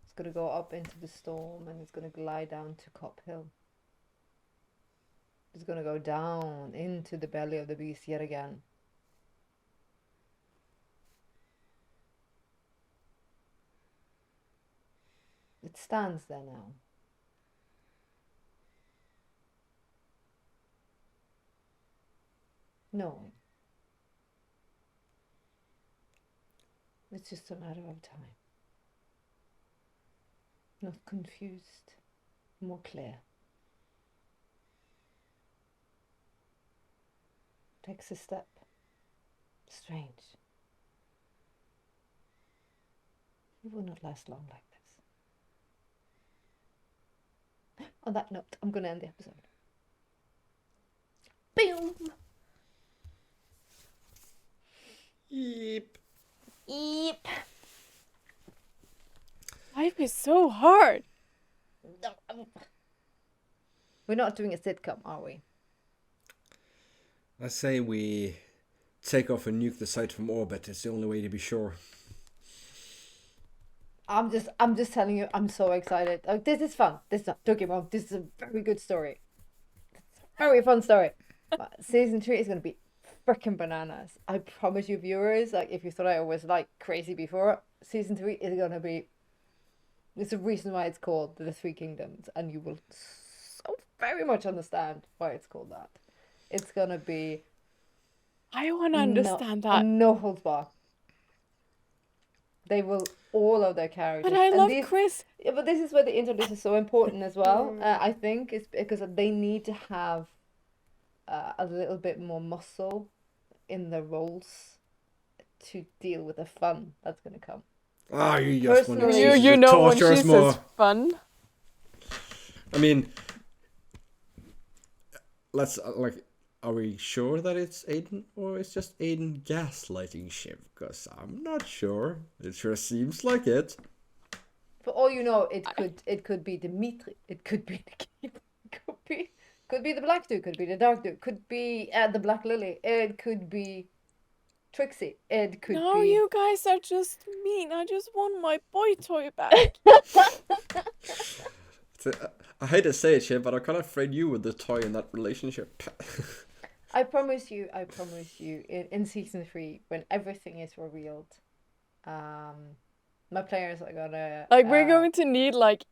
It's gonna go up into the storm and it's gonna glide down to Cop Hill. It's gonna go down into the belly of the beast yet again. It stands there now. Knowing. It's just a matter of time. Not confused, more clear. Takes a step. Strange. It will not last long like this. On that note, I'm gonna end the episode. Boom! Yep. Eep! Life is so hard. We're not doing a sitcom, are we? I say we take off and nuke the site from orbit. It's the only way to be sure. I'm just telling you, I'm so excited. Like, this is fun. Don't get me wrong, this is a very good story. It's a very fun story. But season 3 is gonna be freaking bananas. I promise you, viewers. Like, if you thought I was like crazy before, season 3 is gonna be. There's a reason why it's called The Three Kingdoms, and you will so very much understand why it's called that. It's gonna be. I want to understand that. No holds barred. They will all of their characters. But I love these, Chris. Yeah, but this is where the interlude is so important as well. I think it's because they need to have a little bit more muscle in their roles to deal with the fun that's going to come. Ah, you just want to Personally- use You the know when torture she us more. says fun. I mean, let's are we sure that it's Aiden or it's just Aiden gaslighting Shiv? Because I'm not sure. It sure seems like it. For all you know, it could be Dimitri. It could be the keeper. Could be the black dude. Could be the dark dude. Could be the black lily. It could be Trixie. It could No, be. you guys are just mean. I just want my boy toy back. I hate to say it, Shiv, but I'm kind of afraid you were the toy in that relationship. I promise you, in season 3, when everything is revealed, my players are gonna Like we're going to need like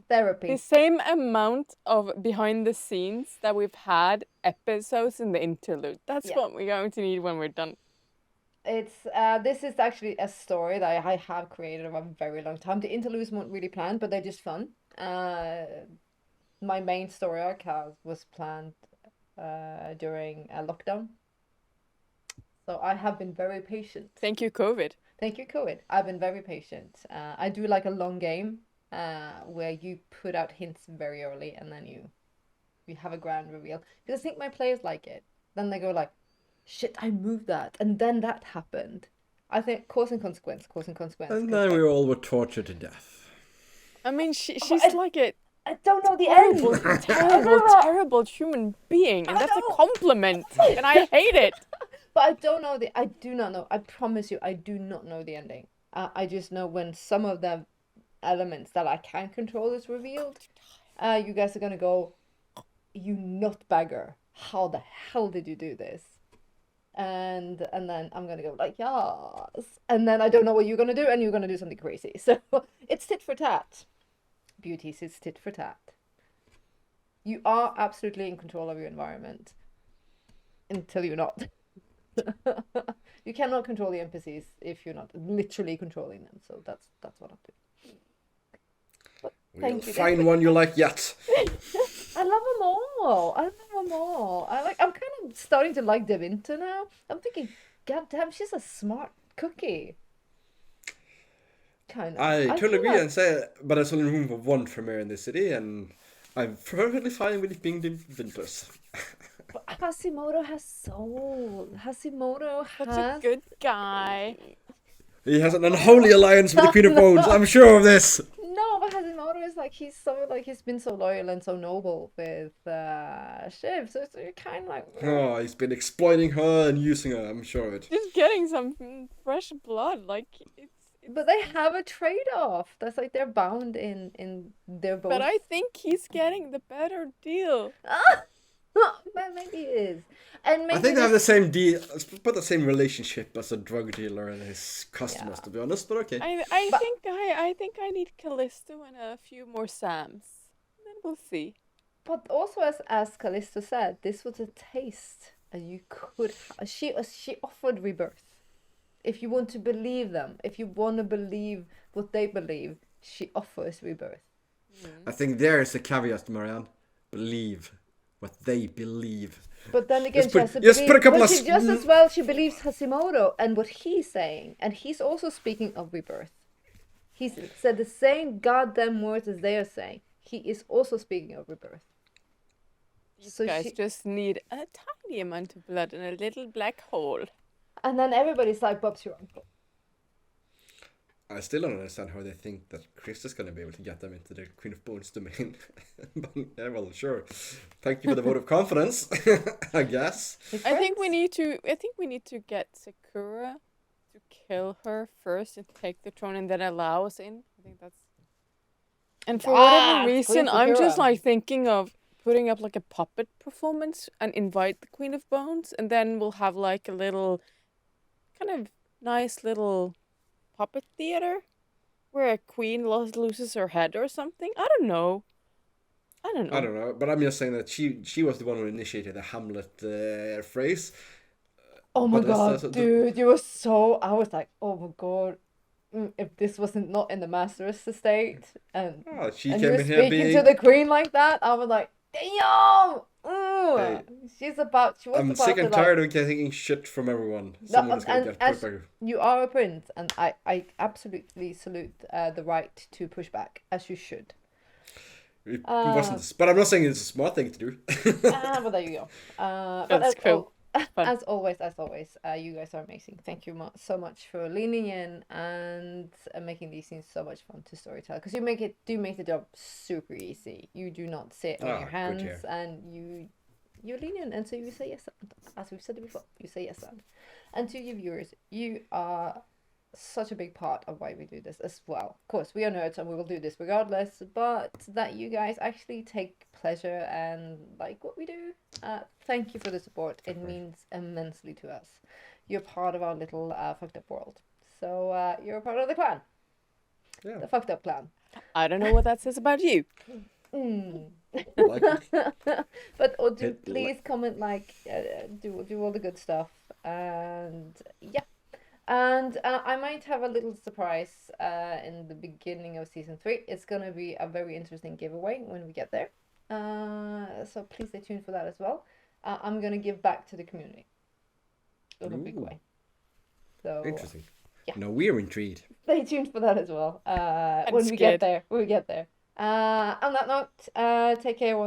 therapy. the same amount of behind the scenes that we've had episodes in the interlude. That's Yeah. what we're going to need when we're done. It's this is actually a story that I have created over a very long time. The interludes weren't really planned, but they're just fun. My main story arc was planned during a lockdown, so I have been very patient. Thank you, COVID. Thank you, COVID. I've been very patient. I do like a long game where you put out hints very early and then you have a grand reveal. Because I think my players like it. Then they go like, shit, I moved that. And then that happened. I think cause and consequence. And then we all were tortured to death. I mean, she's I- like a I don't know the terrible, end. terrible human being, and that's a compliment, and I hate it. But I don't know I do not know. I promise you, I do not know the ending. I just know when some of the elements that I can control is revealed. You guys are gonna go, you nutbagger. How the hell did you do this? And then I'm gonna go like, yes. And then I don't know what you're gonna do, and you're gonna do something crazy. So it's tit for tat. Beauties, it's tit for tat. You are absolutely in control of your environment. Until you're not. You cannot control the NPCs if you're not literally controlling them. So that's what I'm doing. But We'll find one you like yet. I love them all. I'm kind of starting to like Devinter now. I'm thinking, god damn, she's a smart cookie. Kind of. I totally feel agree like- and say, but there's only room for one premiere in this city, and I'm perfectly fine with it being the Winters. But Hashimoto has soul. Hashimoto Such a has. good guy. He has an unholy alliance with the Queen of Bones. I'm sure of this. No, but Hashimoto is like he's been so loyal and so noble with Shiv. So you're kind of like. Oh, he's been exploiting her and using her. I'm sure of it. Just getting some fresh blood, like it's. But they have a trade-off. That's like they're bound in their both. But I think he's getting the better deal. Well, maybe it is, and maybe I think they have the this- same deal, but the same relationship as a drug dealer and his customers, Yeah. to be honest. But okay. I think I need Callisto and a few more Sams. Then we'll see. But also, as Callisto said, this was a taste, and you could. She offered rebirth. If you want to believe them, if you want to believe what they believe, she offers rebirth. I think there is a caveat, Marianne. Believe what they believe. But then again, Just she put- has to just believe. put a couple but of she just as well she believes Hashimoto and what he's saying, and he's also speaking of rebirth. He said the same goddamn words as they are saying. He is also speaking of rebirth. These So guys she- just need a tiny amount of blood in a little black hole. And then everybody's like, Bob's your uncle. I still don't understand how they think that Chris is going to be able to get them into the Queen of Bones domain. But, yeah, well, sure. Thank you for the vote of confidence, I guess. His I think we friends. need to get Sakura to kill her first and take the throne and then allow us in. I think that's. And for whatever Queen reason, I'm just Sakura. like thinking of putting up like a puppet performance and invite the Queen of Bones, and then we'll have like a little, kind of nice little puppet theater where a queen loses her head or something. I don't know. I don't know, but I'm just saying that she was the one who initiated the Hamlet phrase. Oh my But that's- god, that's- dude, you were so. I was like, oh my god, if this wasn't not in the Master's estate, and Oh, she and came you were in here speaking being. to the queen like that, I was like, damn. Ooh, she was about I'm sick to and tired of getting shit from everyone. No, Someone is gonna get as put back. you are a prince, and I absolutely salute the right to push back, as you should. It wasn't, but I'm not saying it's a smart thing to do. But there you go. But That's cool. Fun. as always, you guys are amazing. Thank you so much for leaning in and making these scenes so much fun to storytell. Because you make the job super easy. You do not sit on your hands, and you lean in, and so you say yes. As we've said it before, you say yes. And to you viewers, you are such a big part of why we do this as well. Of course, we are nerds and we will do this regardless, but that you guys actually take pleasure and like what we do. Thank you for the support. It means immensely to us. You're part of our little fucked up world. So you're a part of the clan. Yeah. The fucked up clan. I don't know what that says about you. But please comment, do all the good stuff, and yeah. And I might have a little surprise in the beginning of season 3. It's gonna be a very interesting giveaway when we get there. So please stay tuned for that as well. I'm gonna give back to the community in a big way. So interesting. Yeah. No, we're intrigued. Stay tuned for that as well. When we get there. On that note, take care, everyone.